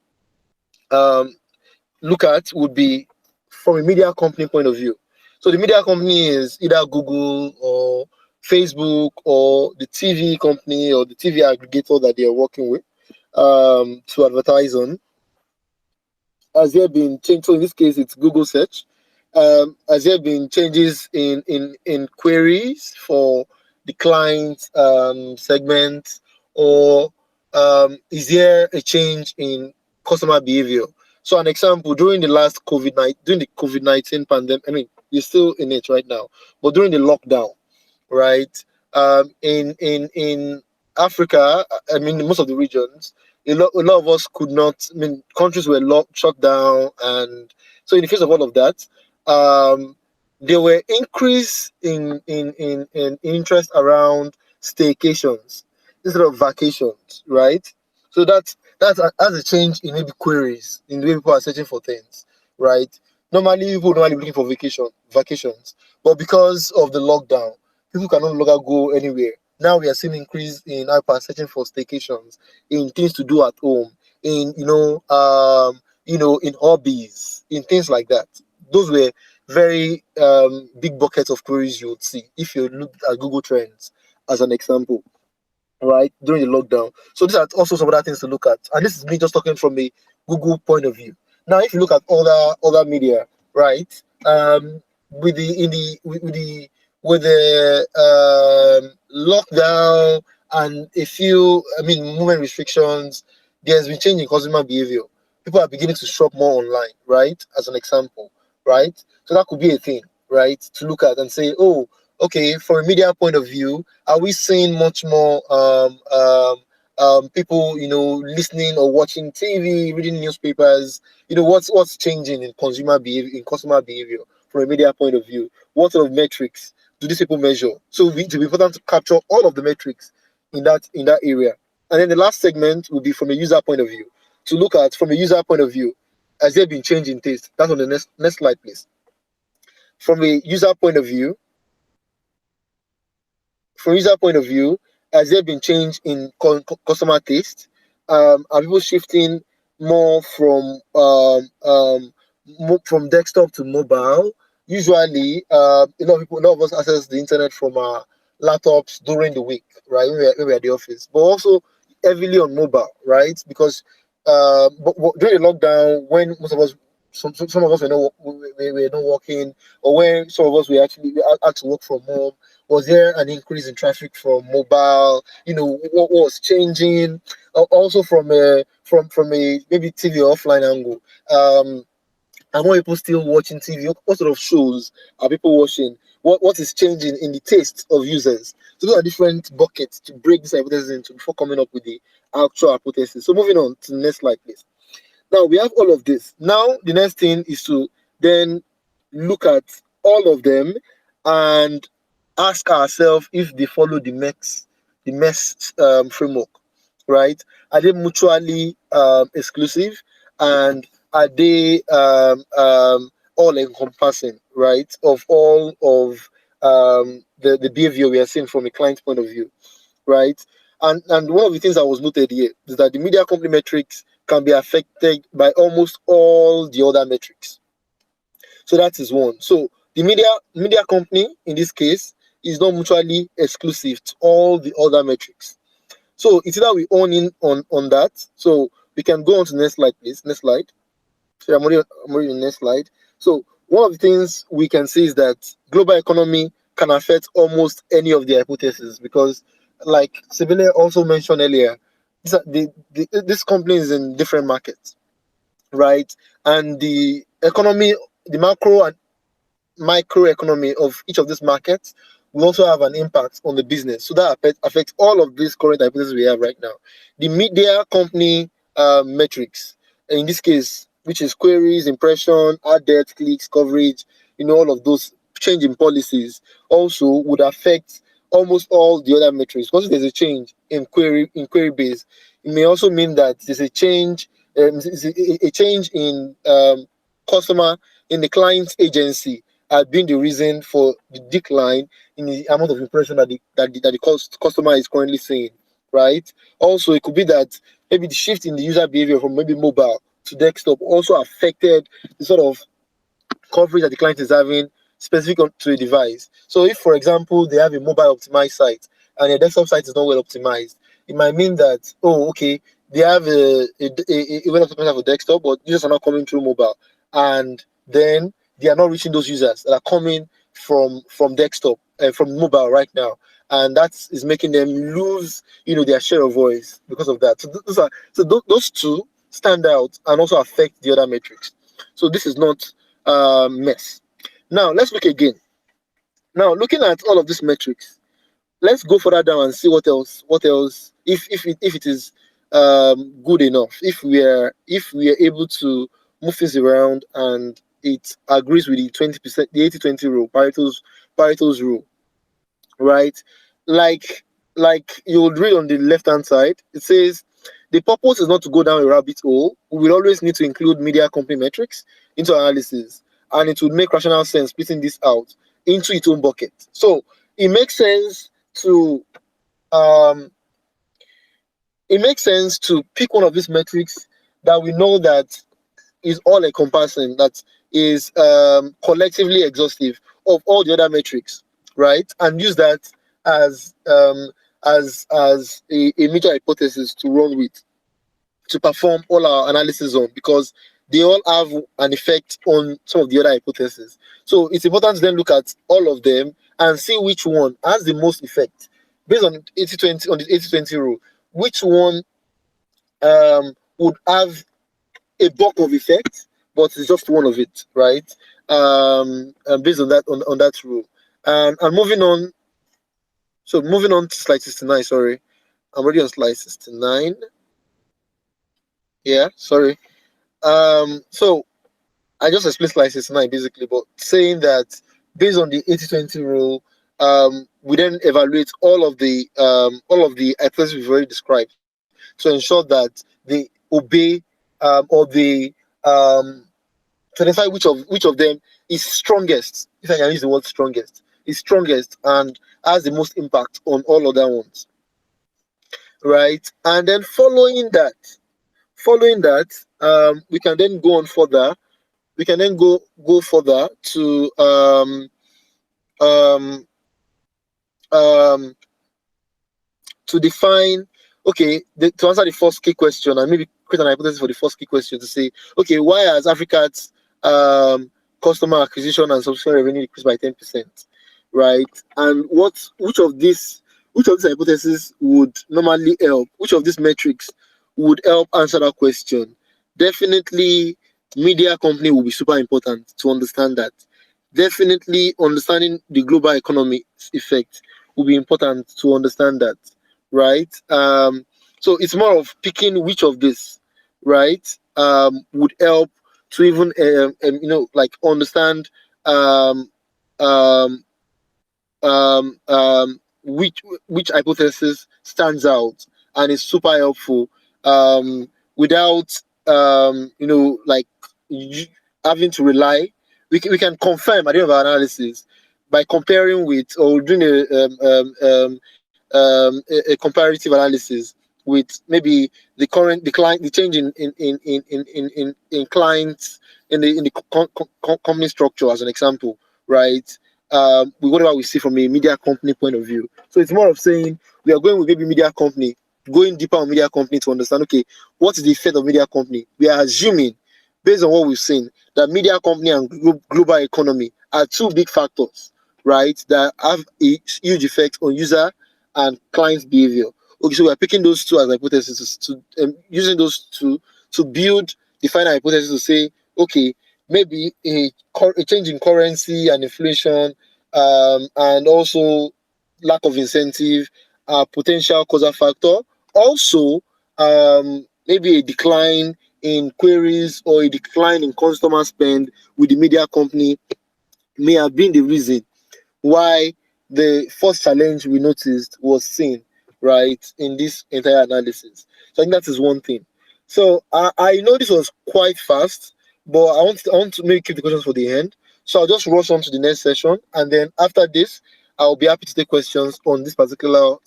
Speaker 1: look at would be from a media company point of view. So the media company is either Google or Facebook or the TV company or the TV aggregator that they are working with to advertise on. Has there been change? So in this case, it's Google search. Has there been changes in queries for the client segment, or is there a change in customer behavior? So an example, during the COVID-19 pandemic, I mean, we're still in it right now, but during the lockdown, right? In Africa, I mean, most of the regions, a lot of us could not. I mean, countries were shut down, and so in the case of all of that, there were increase in interest around staycations instead of vacations, right? So that's a change in maybe queries in the way people are searching for things, right? Normally, people normally looking for vacations, but because of the lockdown, people can no longer go anywhere. Now we are seeing increase in people searching for staycations, in things to do at home, in in hobbies, in things like that. Those were very big buckets of queries you would see if you look at Google Trends as an example, right, during the lockdown. So these are also some other things to look at, and this is me just talking from a Google point of view. Now, if you look at other media, right, with the lockdown and a few, movement restrictions, there's been change in consumer behavior. People are beginning to shop more online, right? As an example, right? So that could be a thing, right, to look at and say, oh, okay, from a media point of view, are we seeing much more people, listening or watching TV, reading newspapers? What's changing in customer behavior from a media point of view? What sort of metrics do these people measure? So it will be important to capture all of the metrics in that area. And then the last segment will be from a user point of view, to look at from a user point of view, has there been change in taste? That's on the next slide, please. From a user point of view, has there been change in customer taste? Are people shifting more from desktop to mobile? Usually, a lot of us access the internet from our laptops during the week, right? When we're at the office, but also heavily on mobile, right? Because but during the lockdown, when most of us some of us were not working, or when some of us we had to work from home? Was there an increase in traffic from mobile? What was changing? Also from a maybe TV offline angle. Are more people still watching TV? What sort of shows are people watching? What is changing in the taste of users? So those are different buckets to break this hypothesis into before coming up with the actual hypothesis. So moving on to the next slide, please. Now we have all of this. Now the next thing is to then look at all of them and ask ourselves if they follow the MES framework, right? Are they mutually exclusive, and are they all encompassing, right? Of all of the behavior we are seeing from a client point of view, right? And one of the things that was noted here is that the media company metrics can be affected by almost all the other metrics. So that is one. So the media company in this case is not mutually exclusive to all the other metrics. So it's either we own in on that. So we can go on to the next slide, please. Next slide. So I'm already on the next slide. So one of the things we can see is that global economy can affect almost any of the hypotheses, because, like Sibile also mentioned earlier, this company is in different markets, right? And the economy, the macro and microeconomy of each of these markets will also have an impact on the business. So that affects all of these current hypotheses we have right now. The media company metrics, in this case, which is queries, impression, ad depth, clicks, coverage, all of those change in policies also would affect almost all the other metrics. Because there's a change in query base, it may also mean that there's a change, a change in customer in the client's agency had been the reason for the decline in the amount of impression that the customer is currently seeing, right? Also, it could be that maybe the shift in the user behavior from maybe mobile to desktop also affected the sort of coverage that the client is having specific to a device. So if, for example, they have a mobile optimized site and their desktop site is not well optimized, it might mean that, they have a well optimized for desktop, but users are not coming through mobile, and then they are not reaching those users that are coming from desktop and from mobile right now, and that is making them lose, their share of voice because of that. So those two stand out and also affect the other metrics. So this is not MES. Now let's look again. Now, looking at all of these metrics, let's go further down and see what else. If it is good enough, if we are able to move things around and it agrees with the 20%, the 80-20 rule, Pareto's rule, right? Like you would read on the left-hand side, it says the purpose is not to go down a rabbit hole. We will always need to include media company metrics into analysis, and it would make rational sense splitting this out into its own bucket. So it makes sense to pick one of these metrics that we know that is all encompassing, that is collectively exhaustive of all the other metrics, right? And use that as a major hypothesis to run with, to perform all our analysis on, because they all have an effect on some of the other hypotheses. So it's important to then look at all of them and see which one has the most effect based on 80-20, on the 80-20 rule. Which one would have a bulk of effect, but it's just one of it, right? Based on that rule. And moving on. So moving on to slide 69. Sorry, I'm already on slide 69. Yeah, sorry. So I just explained slide 69 basically, but saying that based on the 80-20 rule, we then evaluate all of the hypotheses we've already described to ensure that they obey or they to identify which of them is strongest, if I can use the word strongest, is strongest and has the most impact on all other ones, right? And then following that, we can then go on further. We can then go further to to define, to answer the first key question and maybe create an hypothesis for the first key question, to say, okay, why has Africa customer acquisition and subscription revenue decreased by 10%, right? And which of these hypotheses would normally help? Which of these metrics would help answer that question? Definitely, media company will be super important to understand that. Definitely, understanding the global economy effect will be important to understand that, right? So it's more of picking which of this, right, would help to even like understand um, um, which hypothesis stands out and is super helpful without like having to rely. We can confirm at the end of our analysis by comparing with or doing a comparative analysis with maybe the client, the change in clients in the company structure as an example, right? With whatever we see from a media company point of view. So it's more of saying we are going with maybe media company, going deeper on media company to understand, okay, what is the effect of media company? We are assuming, based on what we've seen, that media company and global economy are two big factors, right, that have a huge effect on user and client behavior. Okay, so we are picking those two as hypotheses to using those two to build the final hypothesis to say, okay, maybe a change in currency and inflation, and also lack of incentive, potential causal factor. Also, maybe a decline in queries or a decline in customer spend with the media company may have been the reason why the first challenge we noticed was seen, right, in this entire analysis. So I think that is one thing. So I know this was quite fast, but I want to maybe keep the questions for the end. So I'll just rush on to the next session, and then after this, I'll be happy to take questions on this particular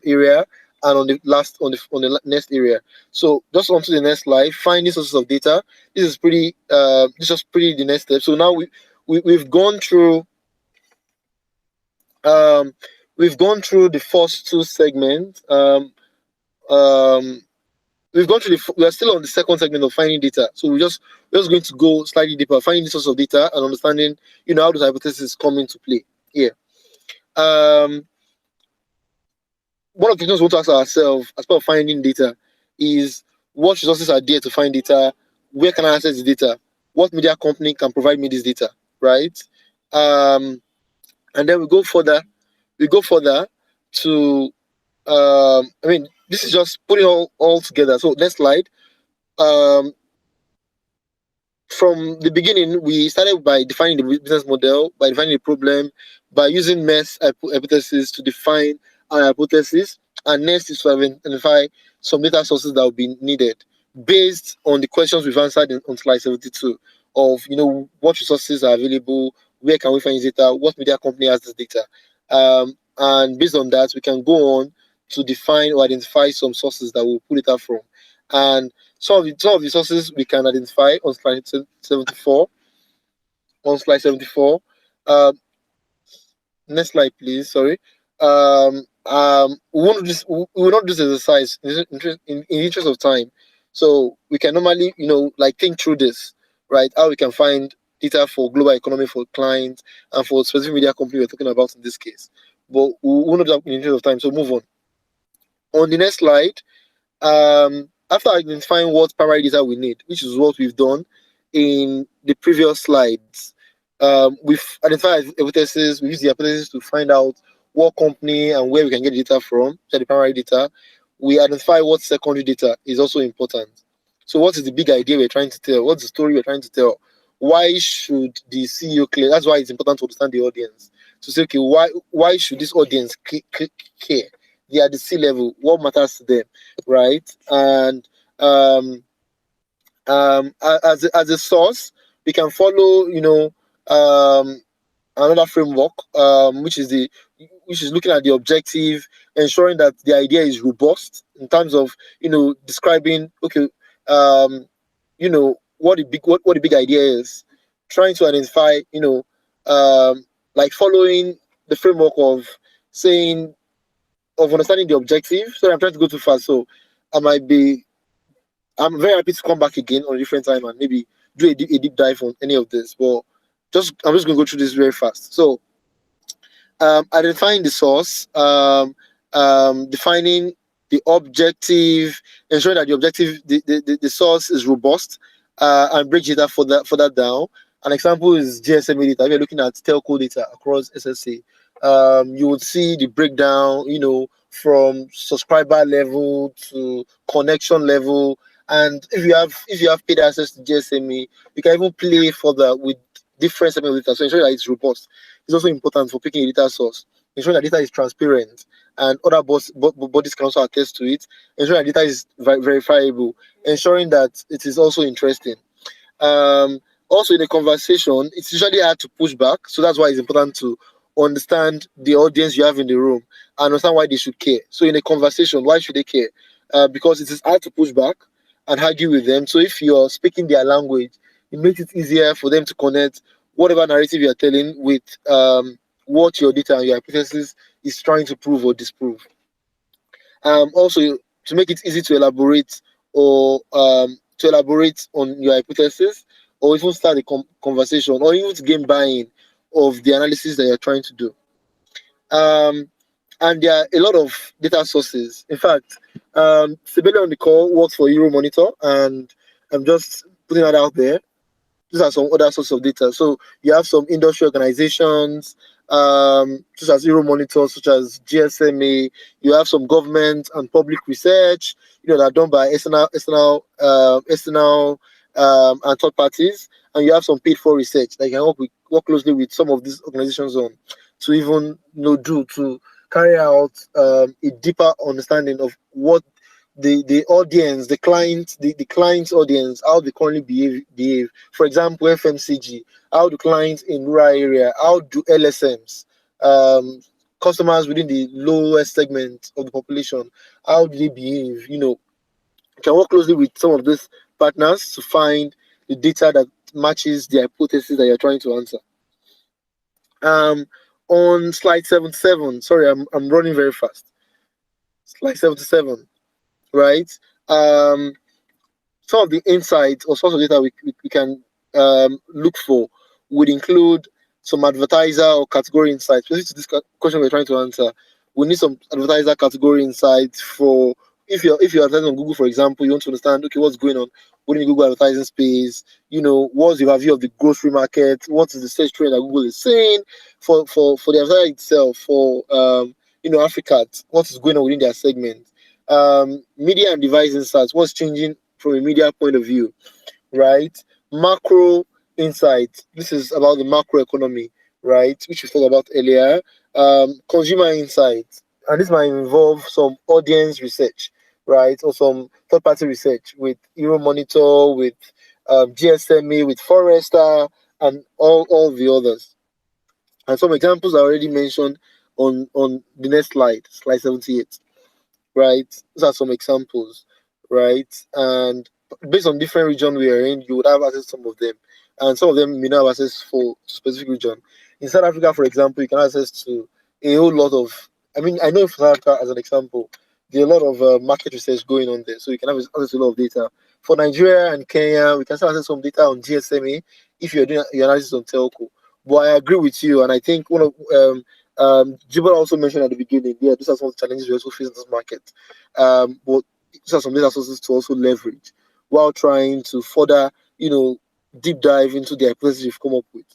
Speaker 1: area and on the next area. So just on to the next slide. Finding sources of data. This is pretty. This is just pretty the next step. So now we've gone through um, the first two segments. We've gone through we are still on the second segment of finding data. So we're just going to go slightly deeper, finding the source of data and understanding, how those hypotheses come into play here. One of the questions we want to ask ourselves as part of finding data is what resources are there to find data? Where can I access the data? What media company can provide me this data, right? And then we go further to this is just putting all together. So next slide. From the beginning, we started by defining the business model, by defining the problem, by using MES hypothesis to define our hypothesis, and next is to identify some data sources that will be needed based on the questions we've answered on slide 72 of, what resources are available, where can we find this data, what media company has this data. And based on that, we can go on to define or identify some sources that we'll pull it out from. And some of the sources we can identify on slide 74. Next slide, please. Sorry. We will not do this exercise in interest of time. So we can normally, think through this, right? How we can find data for global economy for clients and for specific media company we're talking about in this case. But we will not do that in interest of time. So move on. On the next slide, after identifying what primary data we need, which is what we've done in the previous slides, we've identified hypotheses. We use the hypothesis to find out what company and where we can get data from, so the primary data. We identify what secondary data is also important. So what is the big idea we're trying to tell? What's the story we're trying to tell? Why should the CEO clear? That's why it's important to understand the audience. To say, okay, why should this audience care? They are the C-level. What matters to them, right? And as a source, we can follow, another framework, which is looking at the objective, ensuring that the idea is robust in terms of, describing, okay, what the big idea is, trying to identify, like following the framework of saying, of understanding the objective. So I'm trying to go too fast, so I'm very happy to come back again on a different time and maybe do a deep dive on any of this, but I'm just going to go through this very fast. So, identifying the source, defining the objective, ensuring that the objective, the source is robust, and break data for that down. An example is GSM data. If you're looking at telco data across SSA, you would see the breakdown, from subscriber level to connection level. And if you have paid access to GSME, you can even play further with different segments of data. So ensure that it's robust. It's also important for picking a data source. Ensure that data is transparent and other bodies can also attest to it. Ensure that data is verifiable. Ensuring that it is also interesting. Also, in a conversation, it's usually hard to push back. So that's why it's important to understand the audience you have in the room and understand why they should care. So in a conversation, why should they care? Because it is hard to push back and argue with them. So if you're speaking their language, it makes it easier for them to connect whatever narrative you're telling with what your data and your hypothesis is trying to prove or disprove. Also, to make it easy to elaborate on your hypothesis, or even start a conversation, or even to gain buy-in of the analysis that you're trying to do. And there are a lot of data sources. In fact, Sibeli on the call works for Euromonitor, and I'm just putting that out there. These are some other sources of data. So you have some industry organizations, such as Euromonitor, such as GSMA. You have some government and public research, that are done by external and third parties. And you have some paid for research that you can work closely with some of these organizations on to even to carry out a deeper understanding of what the audience, the client's audience, how they currently behave. For example, FMCG, how do clients in rural area, how do LSMs, customers within the lowest segment of the population, how do they behave? You can work closely with some of these partners to find the data that matches the hypothesis that you're trying to answer. On slide 77, sorry, I'm running very fast. Slide 77. Right? Some of the insights or source of data we can look for would include some advertiser or category insights. Specific to this question we're trying to answer, we need some advertiser category insights for if you're advertising on Google, for example, you want to understand, okay, what's going on within the Google advertising space, what's your view of the grocery market, what is the search trend that Google is saying for the advertiser itself, for Africa, what is going on within their segment. Media and device insights, what's changing from a media point of view, right? Macro insight, this is about the macro economy, right, which we talked about earlier. Consumer insight, and this might involve some audience research, right, or some third-party research with Euromonitor, with GSMA, with Forrester, and all the others. And some examples are already mentioned on the next slide 78. Right, those are some examples, right? And based on different region we are in, you would have access to some of them, and some of them may not have access for specific region. In South Africa, for example, you can access to a whole lot of. I know for South Africa as an example, there's a lot of market research going on there, so you can have access to a lot of data. For Nigeria and Kenya, we can still access some data on GSMA if you're doing your analysis on telco. But I agree with you, and I think one of Jibber also mentioned at the beginning, these are some of the challenges we also face in this market. But these are some data sources to also leverage while trying to further, deep dive into the hypothesis you've come up with.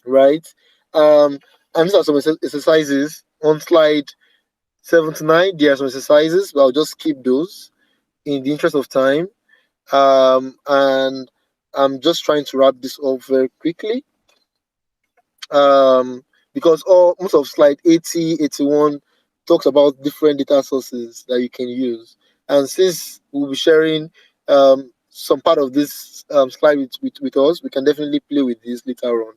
Speaker 1: Right? And these are some exercises on slide 79. There are some exercises, but I'll just skip those in the interest of time. And I'm just trying to wrap this up very quickly. Because most of slide 80, 81 talks about different data sources that you can use. And since we'll be sharing some part of this slide with us, we can definitely play with this later on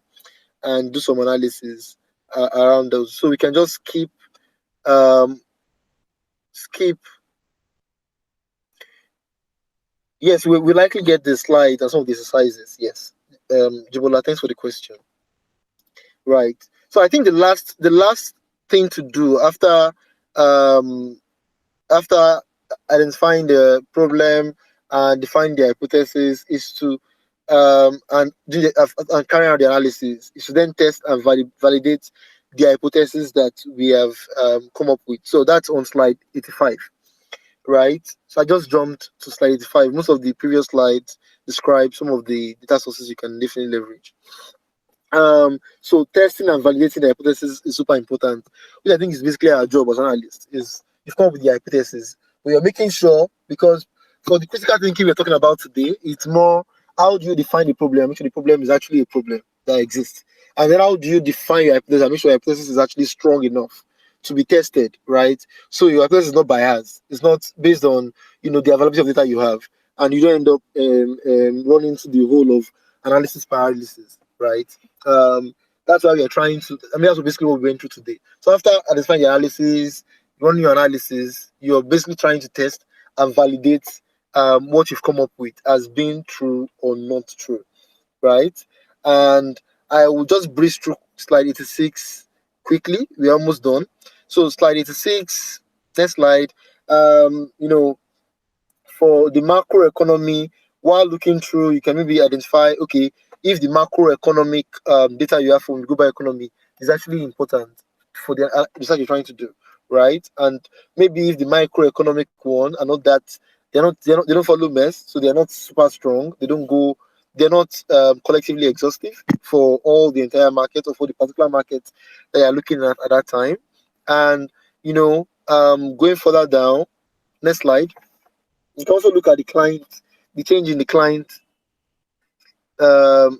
Speaker 1: and do some analysis around those. So we can just skip. Yes, we likely get the slide and some of the exercises. Yes. Jibola, thanks for the question. Right. So I think the last thing to do after identifying the problem and defining the hypothesis is to and carry out the analysis. You should then test and validate the hypothesis that we have come up with. So that's on slide 85, right? So I just jumped to slide 85. Most of the previous slides describe some of the data sources you can definitely leverage. So testing and validating the hypothesis is super important, which I think is basically our job as analysts. Is you've come up with the hypothesis, but you're making sure, because for the critical thinking we're talking about today, it's more how do you define the problem, make sure the problem is actually a problem that exists, and then how do you define your hypothesis and make sure your hypothesis is actually strong enough to be tested, right? So your hypothesis is not biased, it's not based on the availability of data you have, and you don't end up running into the hole of analysis paralysis, right? That's why we are trying to. I mean, that's basically what we went through today. So after identifying the analysis, running your analysis, you're basically trying to test and validate what you've come up with as being true or not true, right? And I will just breeze through slide 86 quickly. We're almost done. So slide 86, next slide. For the macroeconomy, while looking through, you can maybe identify, okay, if the macroeconomic data you have from the global economy is actually important for the research you're trying to do, right? And maybe if the microeconomic one are not that, they don't follow mess, so they're not super strong. They're not collectively exhaustive for all the entire market or for the particular market that you're looking at that time. And going further down, next slide. You can also look at the client, the change in the client, the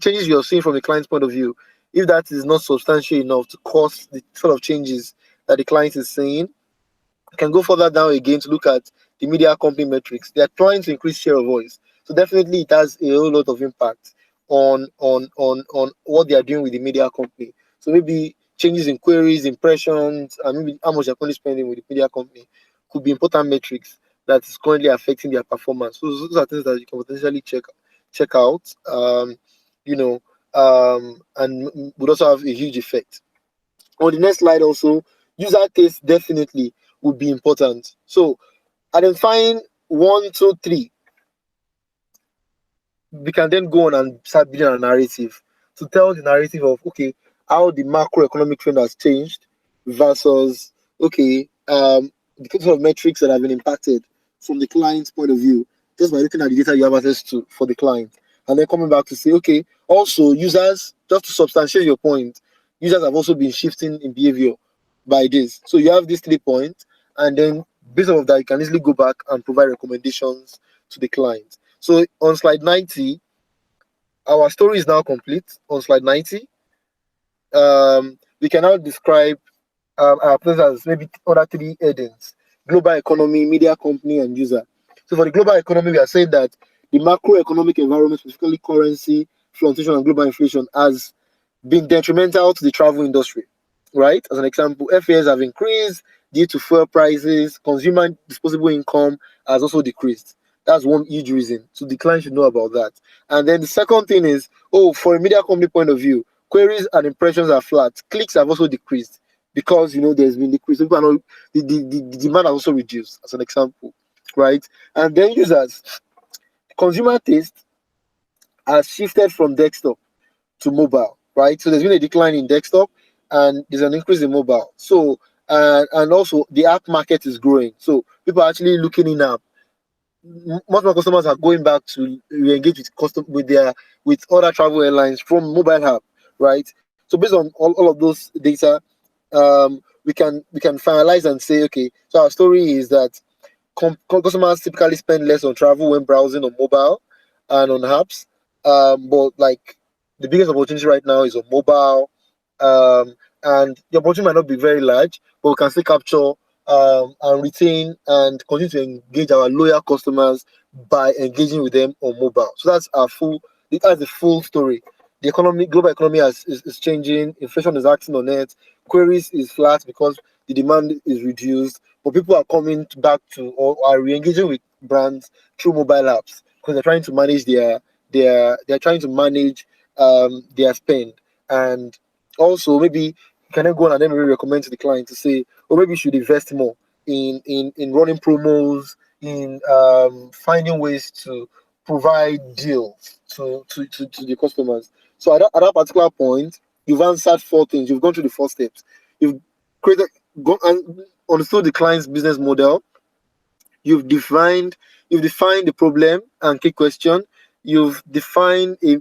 Speaker 1: changes you're seeing from the client's point of view. If that is not substantial enough to cause the sort of changes that the client is seeing, you can go further down again to look at the media company metrics. They are trying to increase share of voice, so definitely it has a whole lot of impact on what they are doing with the media company. So maybe changes in queries, impressions, and maybe how much they're currently spending with the media company could be important metrics that is currently affecting their performance. So those are things that you can potentially check out, and would also have a huge effect. On the next slide, also, user taste definitely would be important. So identifying 1, 2, 3, we can then go on and start building a narrative to tell the narrative of, okay, how the macroeconomic trend has changed versus, okay, the sort of metrics that have been impacted from the client's point of view, just by looking at the data you have access to for the client. And then coming back to say, okay, also users, just to substantiate your point, users have also been shifting in behavior by this. So you have these 3 points, and then based on that, you can easily go back and provide recommendations to the client. So on slide 90, our story is now complete. On slide 90, we can now describe our place as maybe other 3 headings: global economy, media company, and user. So for the global economy, we are saying that the macroeconomic environment, specifically currency fluctuation and global inflation, has been detrimental to the travel industry, right? As an example, fares have increased due to fuel prices, consumer disposable income has also decreased. That's one huge reason. So the client should know about that. And then the second thing is, for a media company point of view, queries and impressions are flat. Clicks have also decreased because there's been decrease. People are not, the demand has also reduced, as an example, right? And then users, consumer taste has shifted from desktop to mobile, right? So there's been a decline in desktop and there's an increase in mobile. So and also the app market is growing. So people are actually looking in app. Most of our customers are going back to re-engage with other travel airlines from mobile app, right? So based on all of those data, we can finalize and say, okay, so our story is that customers typically spend less on travel when browsing on mobile and on apps, but like the biggest opportunity right now is on mobile, and the opportunity might not be very large, but we can still capture and retain and continue to engage our loyal customers by engaging with them on mobile. So that's the full story. The global economy is changing. Inflation is acting on it. Queries is flat because the demand is reduced, but people are coming back to or are re-engaging with brands through mobile apps because they're trying to manage their spend. And also maybe you can then go on and then maybe recommend to the client to say, or maybe you should invest more in running promos, in finding ways to provide deals to the customers. So at that particular point, you've answered 4 things. You've gone through the 4 steps. You've created, and understood the client's business model. You've defined the problem and key question. You've defined a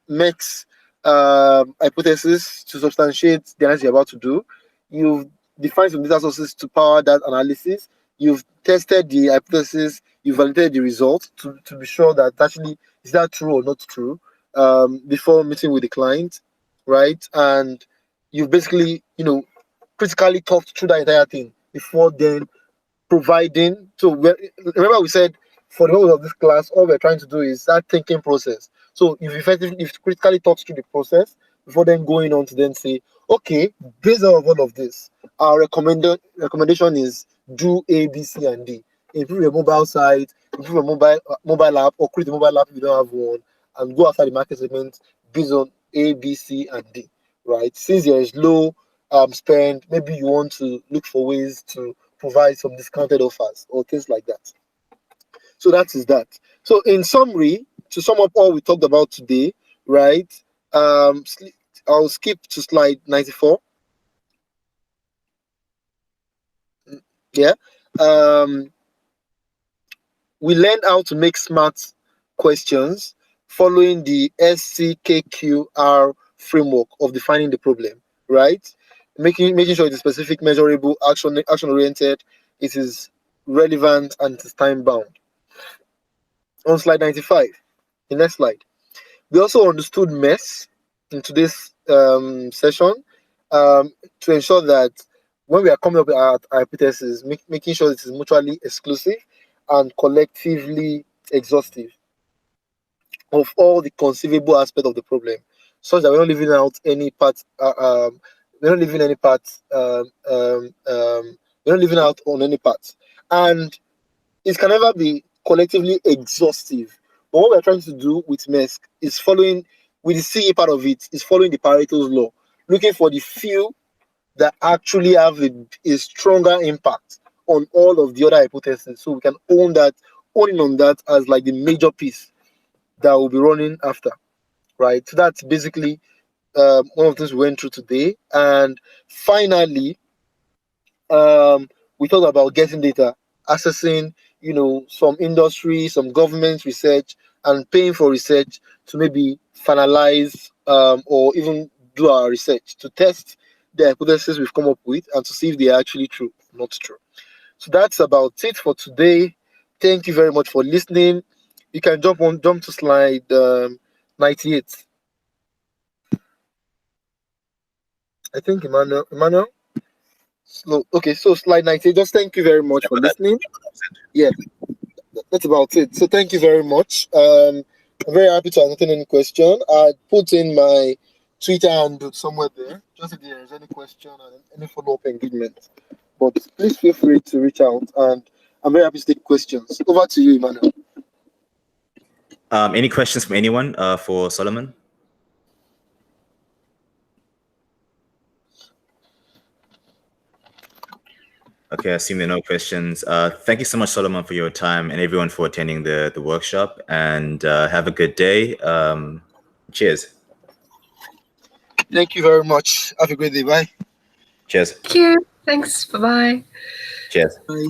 Speaker 1: MEX hypothesis to substantiate the analysis you're about to do. You've defined some data sources to power that analysis. You've tested the hypothesis. You've validated the results to be sure that actually is that true or not true before meeting with the client, right? And you've basically, critically thought through that entire thing before then providing. So remember we said for the whole of this class, all we're trying to do is that thinking process. So if critically thought through the process before then going on to then say, okay, based on all of this, our recommendation is do A, B, C, and D. Improve your mobile site, improve your mobile app, or create a mobile app if you don't have one, and go after the market segment based on A, B, C, and D. Right? Since there is low spend, maybe you want to look for ways to provide some discounted offers or things like that. So that is that. So in summary, to sum up all we talked about today, right? I'll skip to slide 94. Yeah. We learned how to make smart questions following the SCKQR framework of defining the problem, right? Making sure it is specific, measurable, action oriented, it is relevant, and it is time bound. On slide 95, the next slide, we also understood MES in today's session to ensure that when we are coming up with our hypothesis, making sure it is mutually exclusive and collectively exhaustive of all the conceivable aspects of the problem, such that we're not leaving out any part. We're not leaving any part. We're not leaving out on any part, and it can never be collectively exhaustive. But what we're trying to do with MESC is following, with the CE part of it, is following the Pareto's law, looking for the few that actually have a stronger impact on all of the other hypotheses. So we can owning on that as like the major piece that we'll be running after, right? So that's basically one of the things we went through today. And finally, we talked about getting data, assessing, some industry, some government research, and paying for research to maybe finalize or even do our research to test the hypotheses we've come up with and to see if they're actually true or not true. So that's about it for today. Thank you very much for listening. You can jump to slide 98. I think Emmanuel. Slow. Okay, so slide 98. Just thank you very much for listening. Yeah, that's about it. So thank you very much. I'm very happy to answer any question. I put in my Twitter handle somewhere there, just if there is any question and any follow-up engagement. But please feel free to reach out, and I'm very happy to take questions. Over to you, Emmanuel.
Speaker 2: Any questions from anyone for Solomon? Okay, I assume there are no questions. Thank you so much, Solomon, for your time, and everyone for attending the workshop. And have a good day. Cheers.
Speaker 1: Thank you very much. Have a great day. Bye.
Speaker 2: Cheers.
Speaker 6: Thank you. Thanks. Bye-bye.
Speaker 2: Cheers.
Speaker 1: Bye.